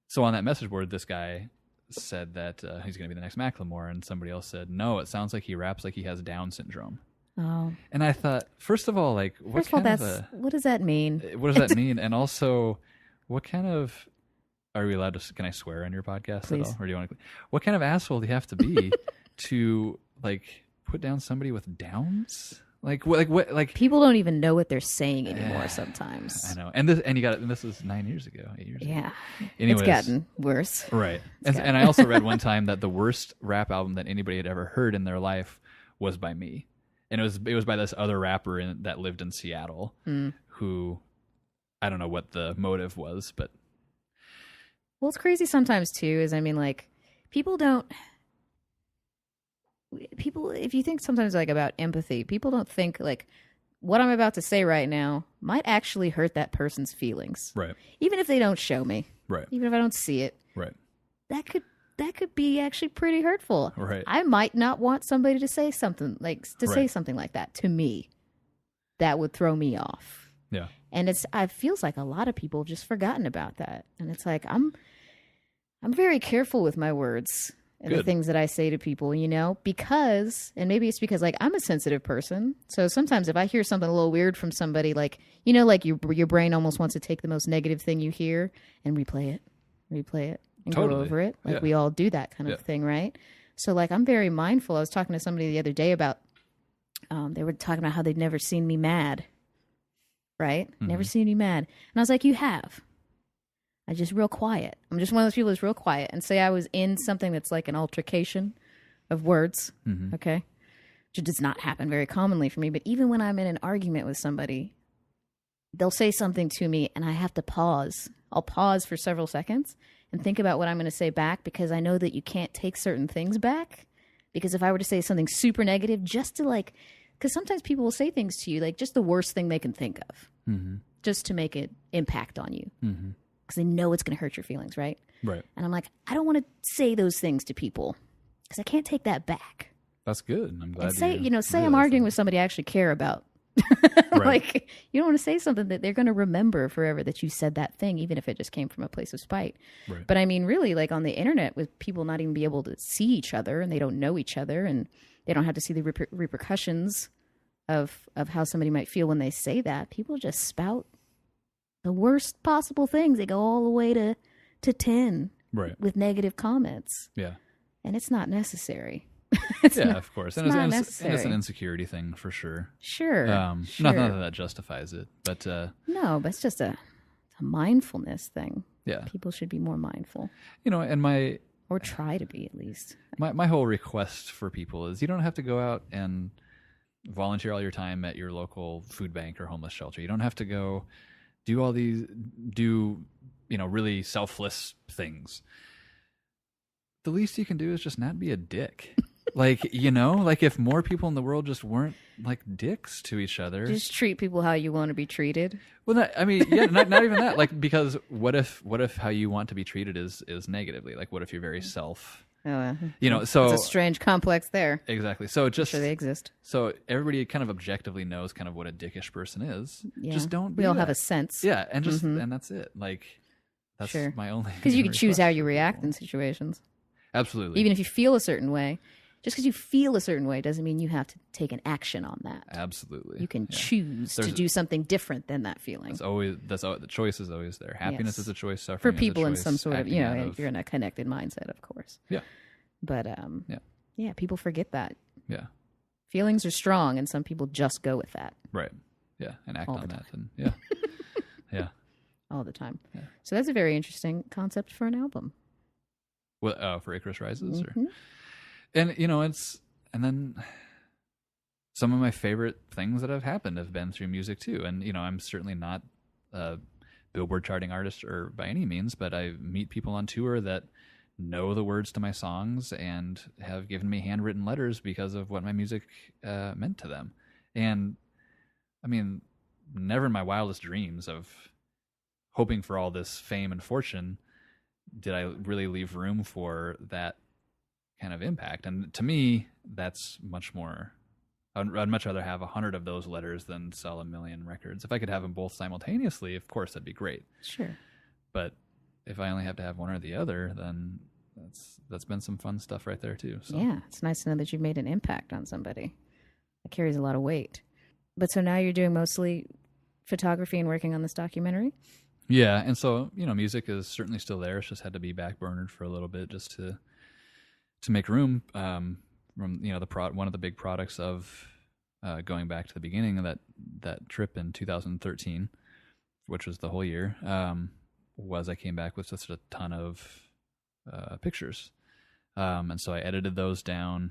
so on that message board, this guy said that he's going to be the next Macklemore. And somebody else said, no, it sounds like he raps like he has Down syndrome. Oh. And I thought, first of all, like, what does that mean? What does that mean? And also, what kind of, are we allowed to, can I swear on your podcast Please. at all? Or do you want to, what kind of asshole do you have to be to, like, put down somebody with Downs? Like what? People don't even know what they're saying anymore sometimes. I know. And this was 8 years ago. Yeah. Anyways, it's gotten worse. Right. And I also read one time that the worst rap album that anybody had ever heard in their life was by me. And it was by this other rapper that lived in Seattle who, I don't know what the motive was, but. Well, it's crazy sometimes too, is I mean, like, people, if you think sometimes like about empathy, people don't think like what I'm about to say right now might actually hurt that person's feelings. Right. Even if they don't show me. Right. Even if I don't see it. Right. That could be actually pretty hurtful. Right. I might not want somebody to say something like that to me. That would throw me off. Yeah. And it feels like a lot of people have just forgotten about that. And it's like I'm very careful with my words and the things that I say to people, because, and maybe it's because like I'm a sensitive person. So sometimes if I hear something a little weird from somebody, like, like your brain almost wants to take the most negative thing you hear and replay it and go over it. Like we all do that kind of thing, right? So like I'm very mindful. I was talking to somebody the other day about, they were talking about how they'd never seen me mad, right? Mm-hmm. Never seen me mad. And I was like, you have. I'm just real quiet. I'm just one of those people that's real quiet. And say I was in something that's like an altercation of words, okay? Which does not happen very commonly for me. But even when I'm in an argument with somebody, they'll say something to me and I have to pause. I'll pause for several seconds and think about what I'm going to say back, because I know that you can't take certain things back. Because if I were to say something super negative, just to like, because sometimes people will say things to you, like just the worst thing they can think of, just to make it impact on you. Because they know it's going to hurt your feelings, right? Right. And I'm like, I don't want to say those things to people because I can't take that back. That's good. I'm glad. And say I'm arguing with somebody I actually care about. Like, you don't want to say something that they're going to remember forever that you said that thing, even if it just came from a place of spite. Right. But I mean, really, like on the internet, with people not even be able to see each other and they don't know each other and they don't have to see the repercussions of how somebody might feel when they say that, people just spout the worst possible things. They go all the way to 10 with negative comments. Yeah. And it's not necessary. Yeah, of course. It's not necessary. And it's an insecurity thing for sure. Sure. Not that justifies it, but no, but it's just a mindfulness thing. Yeah. People should be more mindful. And or try to be, at least. My whole request for people is you don't have to go out and volunteer all your time at your local food bank or homeless shelter. You don't have to go do really selfless things. The least you can do is just not be a dick. Like if more people in the world just weren't like dicks to each other. Just treat people how you want to be treated. Well, not even that. Like, because what if how you want to be treated is negatively? Like, what if you're very self? So it's a strange complex there. Exactly. So just sure they exist. So everybody kind of objectively knows kind of what a dickish person is. Yeah. Just don't. We all have a sense. Yeah, and and that's it. Like, that's my only. Because you can choose how you react in situations. Absolutely. Even if you feel a certain way. Just because you feel a certain way doesn't mean you have to take an action on that. Absolutely. You can choose to do something different than that feeling. The choice is always there. Happiness is a choice. Suffering for people is a choice, in some sort of, you're in a connected mindset, of course. Yeah. But people forget that. Yeah. Feelings are strong, and some people just go with that. Right. Yeah, and act on that. And yeah. All the time. Yeah. So that's a very interesting concept for an album. Well, for Icarus Rises, mm-hmm. And and then some of my favorite things that have happened have been through music too. And I'm certainly not a Billboard charting artist or by any means, but I meet people on tour that know the words to my songs and have given me handwritten letters because of what my music meant to them. And I mean, never in my wildest dreams of hoping for all this fame and fortune did I really leave room for that kind of impact. And to me, that's much more. I'd much rather have 100 of those letters than sell 1 million records. If I could have them both simultaneously, of course, that'd be great. Sure. But if I only have to have one or the other, then that's been some fun stuff right there too. So. Yeah, it's nice to know that you've made an impact on somebody. It carries a lot of weight. But so now you're doing mostly photography and working on this documentary? Yeah, and so, music is certainly still there. It's just had to be backburnered for a little bit just to make room from, one of the big products of going back to the beginning of that trip in 2013, which was the whole year, was I came back with just a ton of pictures. And so I edited those down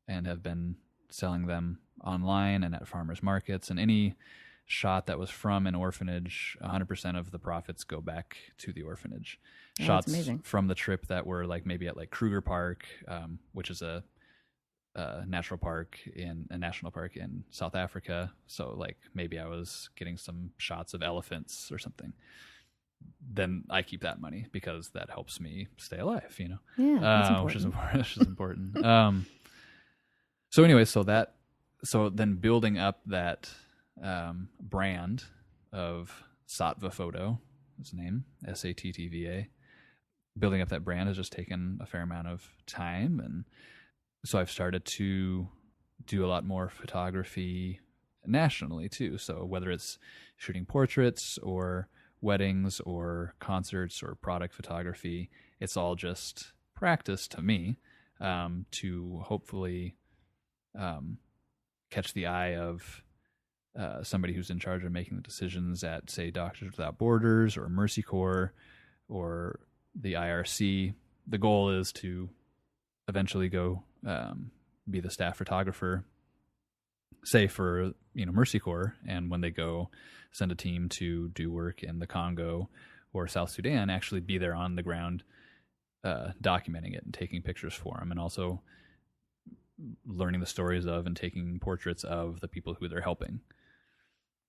and have been selling them online and at farmers markets, and any shot that was from an orphanage, 100% of the profits go back to the orphanage. Oh, Shots from the trip that were like maybe at like Kruger Park, which is a national park in South Africa. So like maybe I was getting some shots of elephants or something. Then I keep that money because that helps me stay alive, Yeah, that's important. Which is important. So anyway, so then building up that brand of Sattva Photo, his name, Sattva, building up that brand has just taken a fair amount of time. And so I've started to do a lot more photography nationally too. So whether it's shooting portraits or weddings or concerts or product photography, it's all just practice to me to hopefully catch the eye of somebody who's in charge of making the decisions at, say, Doctors Without Borders or Mercy Corps or the IRC. The goal is to eventually go be the staff photographer, say for Mercy Corps, and when they go send a team to do work in the Congo or South Sudan, actually be there on the ground documenting it and taking pictures for them, and also learning the stories of and taking portraits of the people who they're helping,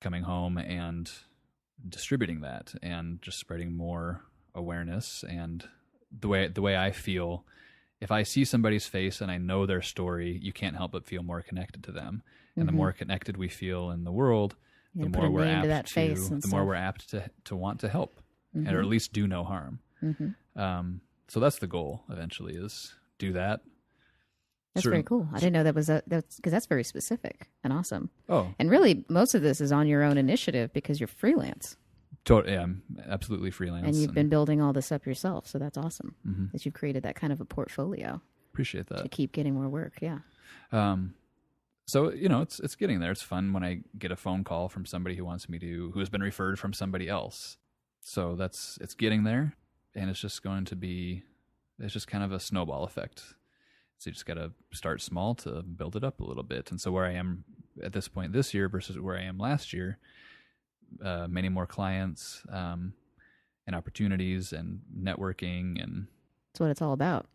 coming home and distributing that and just spreading more awareness. And the way I feel, if I see somebody's face and I know their story, you can't help but feel more connected to them. And the more connected we feel in the world, the more we're apt to want to help, or at least do no harm. So that's the goal eventually, is do that. That's very cool. I didn't know that was because that's very specific and awesome. Oh, and really, most of this is on your own initiative because you're freelance. Totally, yeah, I'm absolutely freelance. And you've been building all this up yourself, so that's awesome that you've created that kind of a portfolio. Appreciate that. to keep getting more work. Yeah. So, it's getting there. It's fun when I get a phone call from somebody who has been referred from somebody else. So it's getting there, and it's just kind of a snowball effect. So you just got to start small to build it up a little bit. And so where I am at this point this year versus where I am last year, many more clients, and opportunities and networking, and That's what it's all about.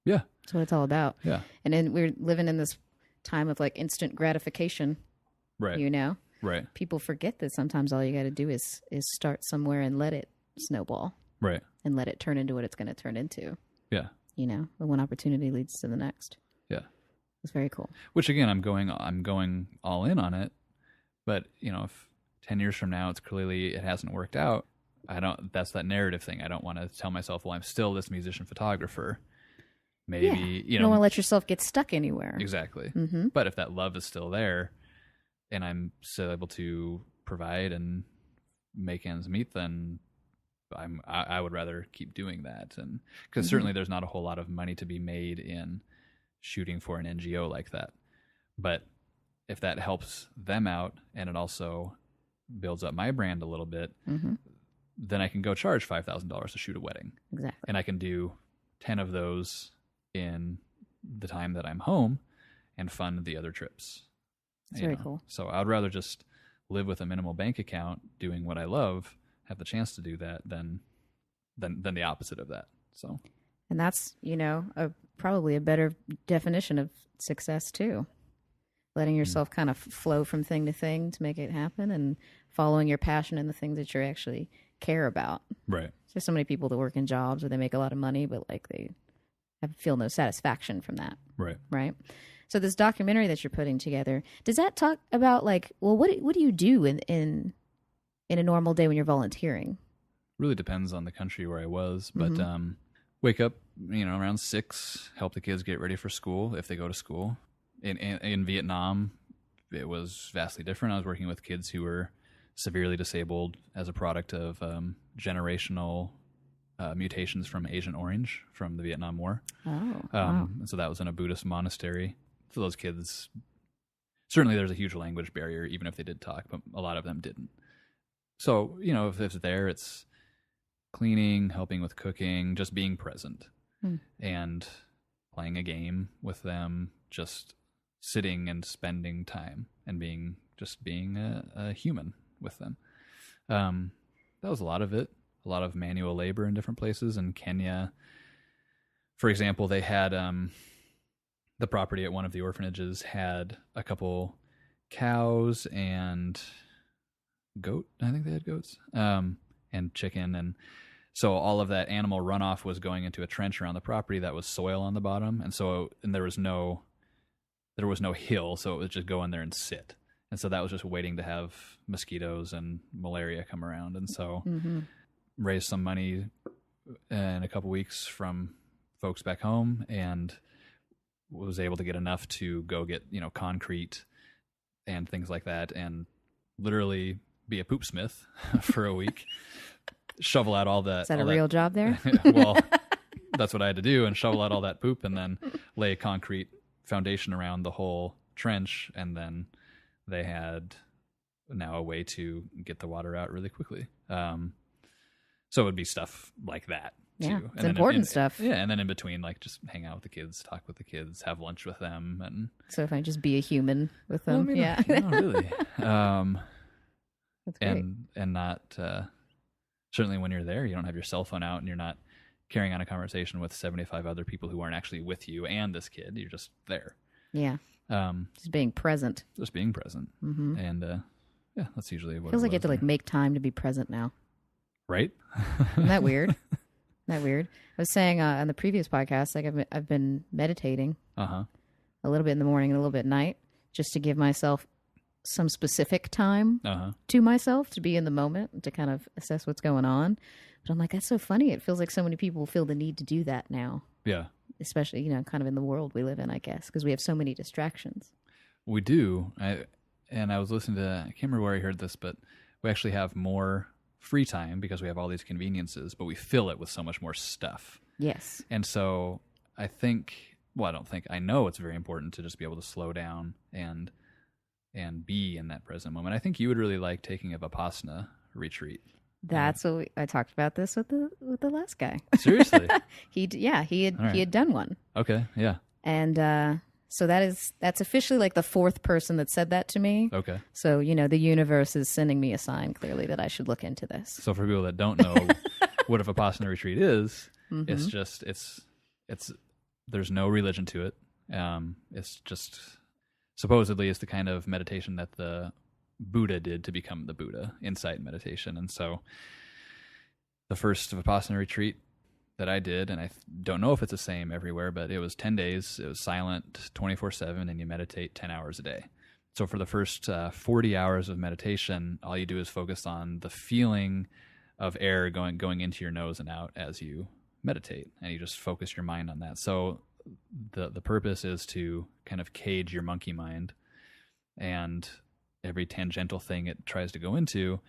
yeah, That's what it's all about. yeah, And then we're living in this time of like instant gratification, right, right, People forget that sometimes all you got to do is start somewhere and let it snowball, right, and let it turn into what it's going to turn into. yeah, But one opportunity leads to the next. yeah. It's very cool. Which again, I'm going all in on it. But if 10 years from now it hasn't worked out, that's that narrative thing. I don't want to tell myself, well, I'm still this musician photographer. Maybe, you don't want to let yourself get stuck anywhere. Exactly. Mm-hmm. But if that love is still there and I'm still able to provide and make ends meet, then I would rather keep doing that. And because certainly there's not a whole lot of money to be made in shooting for an NGO like that. But if that helps them out and it also builds up my brand a little bit, then I can go charge $5,000 to shoot a wedding. Exactly. And I can do 10 of those in the time that I'm home and fund the other trips. That's very cool. So I'd rather just live with a minimal bank account doing what I love, have the chance to do that than the opposite of that. So, and that's, probably a better definition of success too. Letting yourself kind of flow from thing to thing to make it happen, and following your passion and the things that you actually care about. Right. There's so many people that work in jobs where they make a lot of money, but like they feel no satisfaction from that. Right. Right. So this documentary that you're putting together, does that talk about like, well, what do you do in a normal day when you're volunteering? Really depends on the country where I was, but wake up, around 6, help the kids get ready for school if they go to school. In Vietnam, it was vastly different. I was working with kids who were severely disabled as a product of generational mutations from Agent Orange from the Vietnam War. Oh, wow. And so that was in a Buddhist monastery. So those kids, certainly there's a huge language barrier, even if they did talk, but a lot of them didn't. So, if it's there, it's cleaning, helping with cooking, just being present and playing a game with them, just sitting and spending time and being a human with them. That was a lot of it. A lot of manual labor in different places. In Kenya, for example, they had the property at one of the orphanages had a couple cows and goat. I think they had goats and chicken. And so all of that animal runoff was going into a trench around the property that was soil on the bottom. And there was no hill, so it would just go in there and sit. And so that was just waiting to have mosquitoes and malaria come around. And so raised some money in a couple weeks from folks back home and was able to get enough to go get, concrete and things like that, and literally be a poop smith for a week, shovel out all that. Is that a real job there? Well, that's what I had to do, and shovel out all that poop and then lay a concrete foundation around the whole trench. And then they had now a way to get the water out really quickly. So it would be stuff like that too. Yeah, and it's then important stuff. Yeah, and then in between, like just hang out with the kids, talk with the kids, have lunch with them, and so if I just be a human with them, yeah, no, really. That's great. And not certainly when you're there, you don't have your cell phone out, and you're not carrying on a conversation with 75 other people who aren't actually with you and this kid. You're just there. Yeah. Just being present. Just being present, and yeah, that's usually what Feels it like you have to was like make time to be present now. right? Isn't that weird? Isn't that weird? I was saying on the previous podcast, like I've been meditating a little bit in the morning and a little bit at night, just to give myself some specific time to myself to be in the moment, to kind of assess what's going on. But I'm like, that's so funny. It feels like so many people feel the need to do that now. Yeah. Especially, kind of in the world we live in, I guess, because we have so many distractions. We do. I was listening to, I can't remember where I heard this, but we actually have more free time because we have all these conveniences, but we fill it with so much more stuff. Yes. And so I think well, I don't think, I know it's very important to just be able to slow down and be in that present moment. I think you would really like taking a Vipassana retreat. That's what I talked about this with the last guy. Seriously? He had done one. Okay, yeah. And so that's officially like the fourth person that said that to me. Okay. So, the universe is sending me a sign clearly that I should look into this. So for people that don't know what a Vipassana retreat is, it's just, there's no religion to it. It's just, supposedly it's the kind of meditation that the Buddha did to become the Buddha, insight meditation. And so the first Vipassana retreat that I did, and I don't know if it's the same everywhere, but it was 10 days. It was silent 24/7, and you meditate 10 hours a day. So for the first 40 hours of meditation, all you do is focus on the feeling of air going into your nose and out as you meditate, and you just focus your mind on that. So the purpose is to kind of cage your monkey mind, and every tangential thing it tries to go into,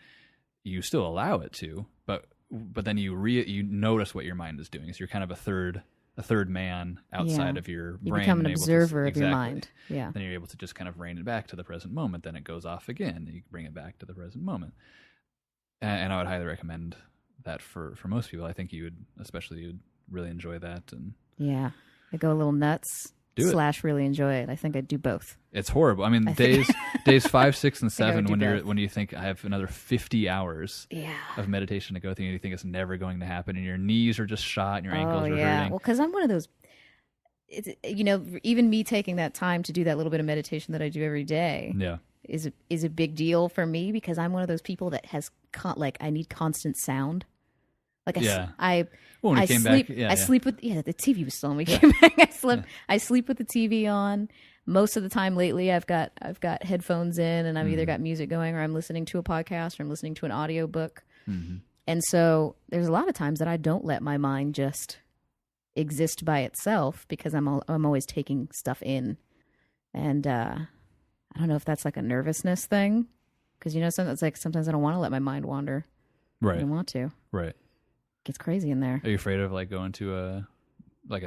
you still allow it to, but then you notice what your mind is doing. So you're kind of a third man outside of your brain. You become an observer of your mind. Yeah. Then you're able to just kind of rein it back to the present moment. Then it goes off again, and you bring it back to the present moment. And I would highly recommend that for most people. I think you'd really enjoy that. And yeah, I go a little nuts. Really enjoy it. I think I'd do both. It's horrible. I mean, days 5, 6, and 7, when you think I have another 50 hours of meditation to go through, and you think it's never going to happen, and your knees are just shot, and your ankles are hurting. Well, because I'm one of those. Even me taking that time to do that little bit of meditation that I do every day, is a big deal for me, because I'm one of those people that has I need constant sound. Like I sleep with the TV was still on. We came back. I sleep with the TV on. Most of the time lately, I've got headphones in, and I've either got music going, or I'm listening to a podcast, or I'm listening to an audiobook. And so there's a lot of times that I don't let my mind just exist by itself, because I'm always taking stuff in, and I don't know if that's like a nervousness thing, because sometimes I don't want to let my mind wander. Right. I don't want to. Right. It's crazy in there. Are you afraid of going to a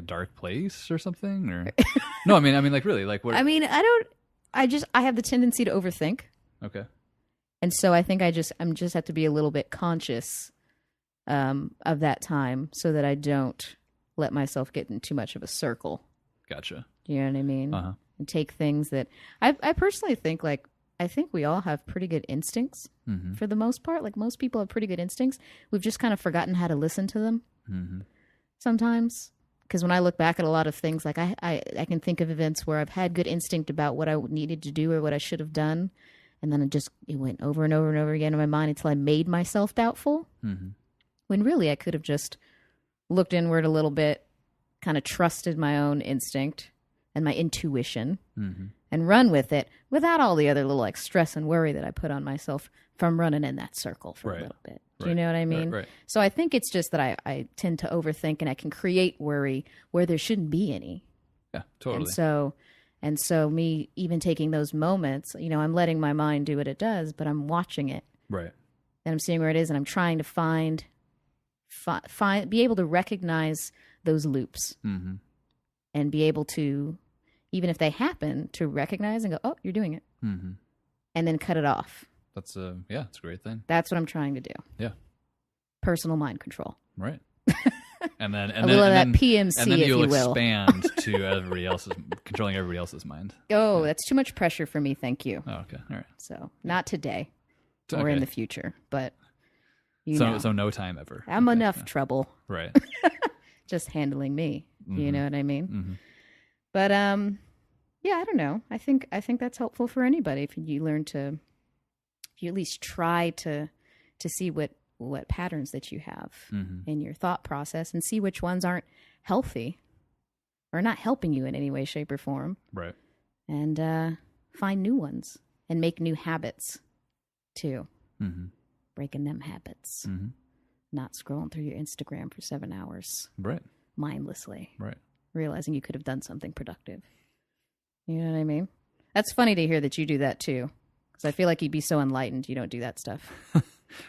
dark place or something? Or no, I mean really, what? I mean, I have the tendency to overthink. Okay. And so I think I'm just have to be a little bit conscious of that time, so that I don't let myself get in too much of a circle. Gotcha. You know what I mean? Uh-huh. And take things that I personally think I think we all have pretty good instincts for the most part. Like, most people have pretty good instincts. We've just kind of forgotten how to listen to them sometimes. Because when I look back at a lot of things, like I can think of events where I've had good instinct about what I needed to do or what I should have done. And then it went over and over and over again in my mind until I made myself doubtful. When really I could have just looked inward a little bit, kind of trusted my own instinct and my intuition. And run with it without all the other little stress and worry that I put on myself from running in that circle for a little bit. Do you know what I mean? Right. So I think it's just that I tend to overthink, and I can create worry where there shouldn't be any. Yeah, totally. And so me even taking those moments, I'm letting my mind do what it does, but I'm watching it. Right. And I'm seeing where it is, and I'm trying to be able to recognize those loops and be able to, even if they happen, to recognize and go, oh, you're doing it. And then cut it off. That's it's a great thing. That's what I'm trying to do. Yeah. Personal mind control. Right. And then PMC, and then you'll if you will. expand to controlling everybody else's mind. Oh, that's too much pressure for me. Thank you. Oh, okay. All right. So not today or in the future, but so no time ever. I'm enough trouble. Right. Just handling me. You know what I mean? But yeah, I don't know. I think that's helpful for anybody if you at least try to see what patterns that you have in your thought process, and see which ones aren't healthy or not helping you in any way, shape, or form. Right. And find new ones and make new habits too. Breaking them habits. Not scrolling through your Instagram for 7 hours. Right. Mindlessly. Right. Realizing you could have done something productive. You know what I mean? That's funny to hear that you do that too. Because I feel like you'd be so enlightened you don't do that stuff.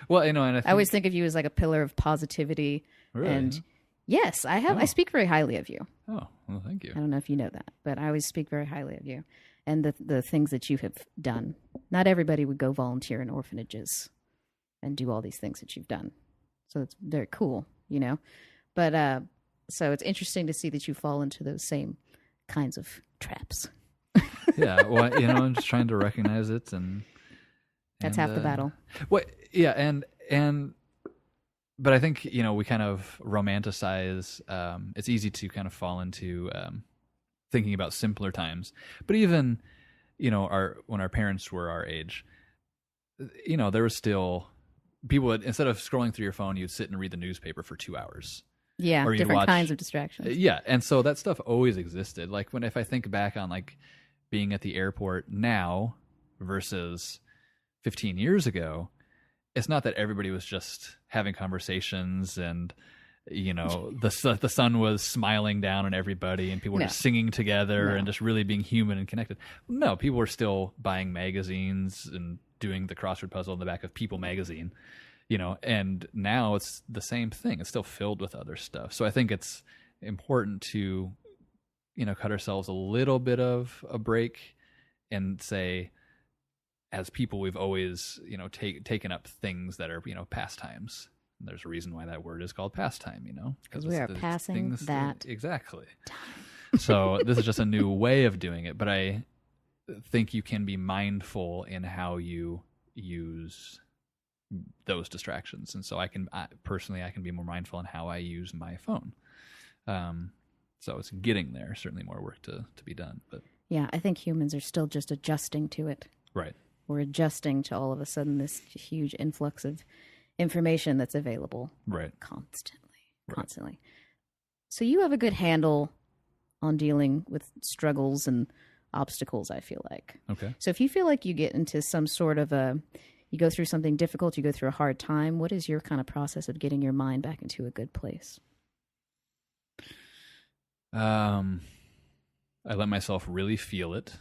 Well, and I always think of you as like a pillar of positivity. Really? And Yes, I have. Oh. I speak very highly of you. Oh, well, thank you. I don't know if you know that, but I always speak very highly of you and the things that you have done. Not everybody would go volunteer in orphanages and do all these things that you've done. So it's very cool, you know. But so it's interesting to see that you fall into those same kinds of traps. Yeah, well, you know, I'm just trying to recognize it, and That's half the battle. What? Yeah, and but I think, you know, we kind of romanticize. It's easy to kind of fall into thinking about simpler times, but even, you know, when our parents were our age, you know, there was still people would, instead of scrolling through your phone, you'd sit and read the newspaper for 2 hours. Yeah, or you'd different watch, kinds of distractions. Yeah, and so that stuff always existed. Like if I think back on like being at the airport now versus 15 years ago, it's not that everybody was just having conversations and, you know, the sun was smiling down on everybody and people were just singing together and just really being human and connected. No, people were still buying magazines and doing the crossword puzzle in the back of People magazine, you know, and now it's the same thing. It's still filled with other stuff. So I think it's important to, you know, cut ourselves a little bit of a break and say, as people, we've always, you know, taken up things that are, you know, pastimes. And there's a reason why that word is called pastime, you know, because we are passing that exactly. So this is just a new way of doing it, but I think you can be mindful in how you use those distractions, and so I can be more mindful in how I use my phone. So it's getting there. Certainly more work to be done, but yeah, I think humans are still just adjusting to it. Right. We're adjusting to all of a sudden this huge influx of information that's available. Right. Constantly. So you have a good handle on dealing with struggles and obstacles, I feel like. Okay. So if you feel like you get into some sort of you go through something difficult, you go through a hard time, what is your kind of process of getting your mind back into a good place? I let myself really feel it.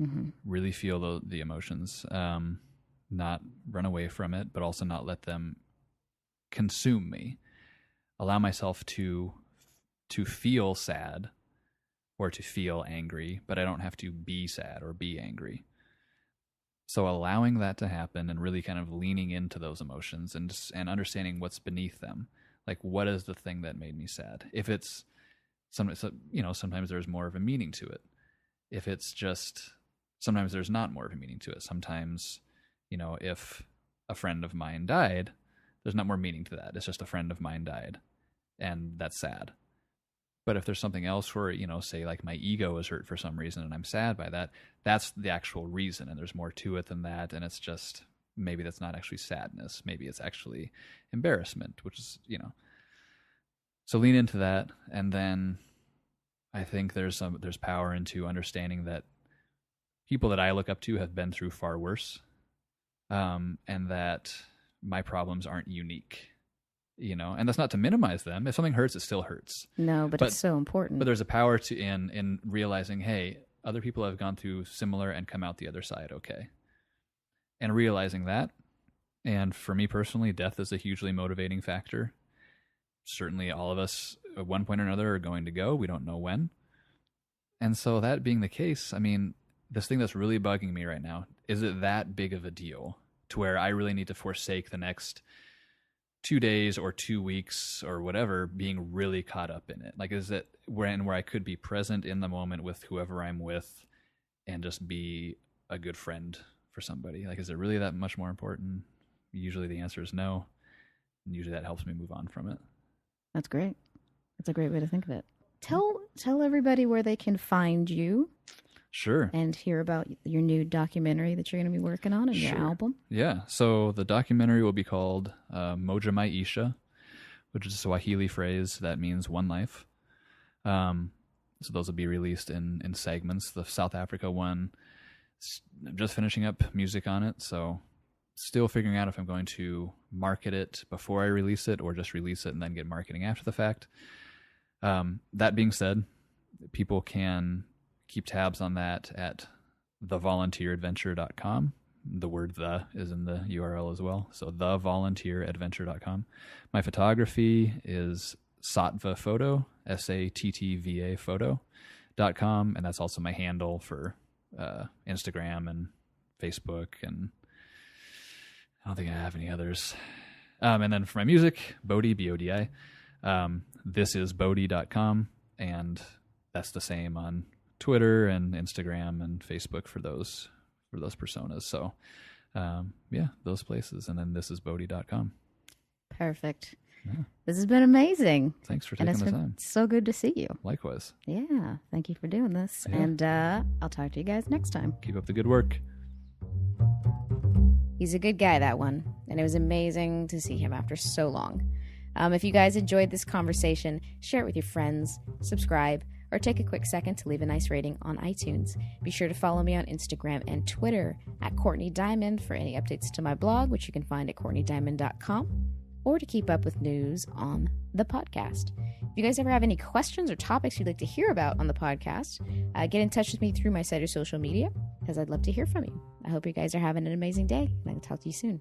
Mm-hmm. Really feel the emotions, not run away from it, but also not let them consume me. Allow myself to feel sad or to feel angry, but I don't have to be sad or be angry. So allowing that to happen and really kind of leaning into those emotions and understanding what's beneath them. Like, what is the thing that made me sad? If it's sometimes there's more of a meaning to it. If it's just, sometimes there's not more of a meaning to it. Sometimes, you know, if a friend of mine died, there's not more meaning to that. It's just a friend of mine died, and that's sad. But if there's something else where, you know, say like my ego is hurt for some reason and I'm sad by that, that's the actual reason, and there's more to it than that. And it's just, maybe that's not actually sadness. Maybe it's actually embarrassment, which is, you know. So lean into that, and then I think there's power into understanding that people that I look up to have been through far worse, and that my problems aren't unique, you know. And that's not to minimize them. If something hurts, it still hurts. No, but it's so important. But there's a power in realizing, hey, other people have gone through similar and come out the other side okay. And realizing that, and for me personally, death is a hugely motivating factor. Certainly all of us at one point or another are going to go. We don't know when. And so that being the case, I mean, this thing that's really bugging me right now, is it that big of a deal to where I really need to forsake the next 2 days or 2 weeks or whatever being really caught up in it? Like, is it where I could be present in the moment with whoever I'm with and just be a good friend for somebody? Like, is it really that much more important? Usually the answer is no. And usually that helps me move on from it. That's great. That's a great way to think of it. Tell everybody where they can find you. Sure. And hear about your new documentary that you're going to be working on and your album. Yeah. So the documentary will be called Moja Maisha, which is a Swahili phrase that means one life. So those will be released in segments. The South Africa one, I'm just finishing up music on it, so still figuring out if I'm going to market it before I release it or just release it and then get marketing after the fact. That being said, people can keep tabs on that at thevolunteeradventure.com. The word "the" is in the URL as well. So thevolunteeradventure.com. My photography is Sattva Photo, SATTVA photo.com. And that's also my handle for Instagram and Facebook. And I don't think I have any others. And then for my music, Bodhi, BODI. Thisisbodhi.com. And that's the same on Twitter and Instagram and Facebook for those personas. So those places. And then thisisbodhi.com. Perfect. Yeah. This has been amazing. Thanks for taking the time. So good to see you. Likewise. Yeah. Thank you for doing this. Yeah. And I'll talk to you guys next time. Keep up the good work. He's a good guy, that one. And it was amazing to see him after so long. If you guys enjoyed this conversation, share it with your friends, subscribe, or take a quick second to leave a nice rating on iTunes. Be sure to follow me on Instagram and Twitter at Courtney Diamond for any updates to my blog, which you can find at CourtneyDiamond.com, or to keep up with news on the podcast. If you guys ever have any questions or topics you'd like to hear about on the podcast, get in touch with me through my site or social media, because I'd love to hear from you. I hope you guys are having an amazing day, and I'll talk to you soon.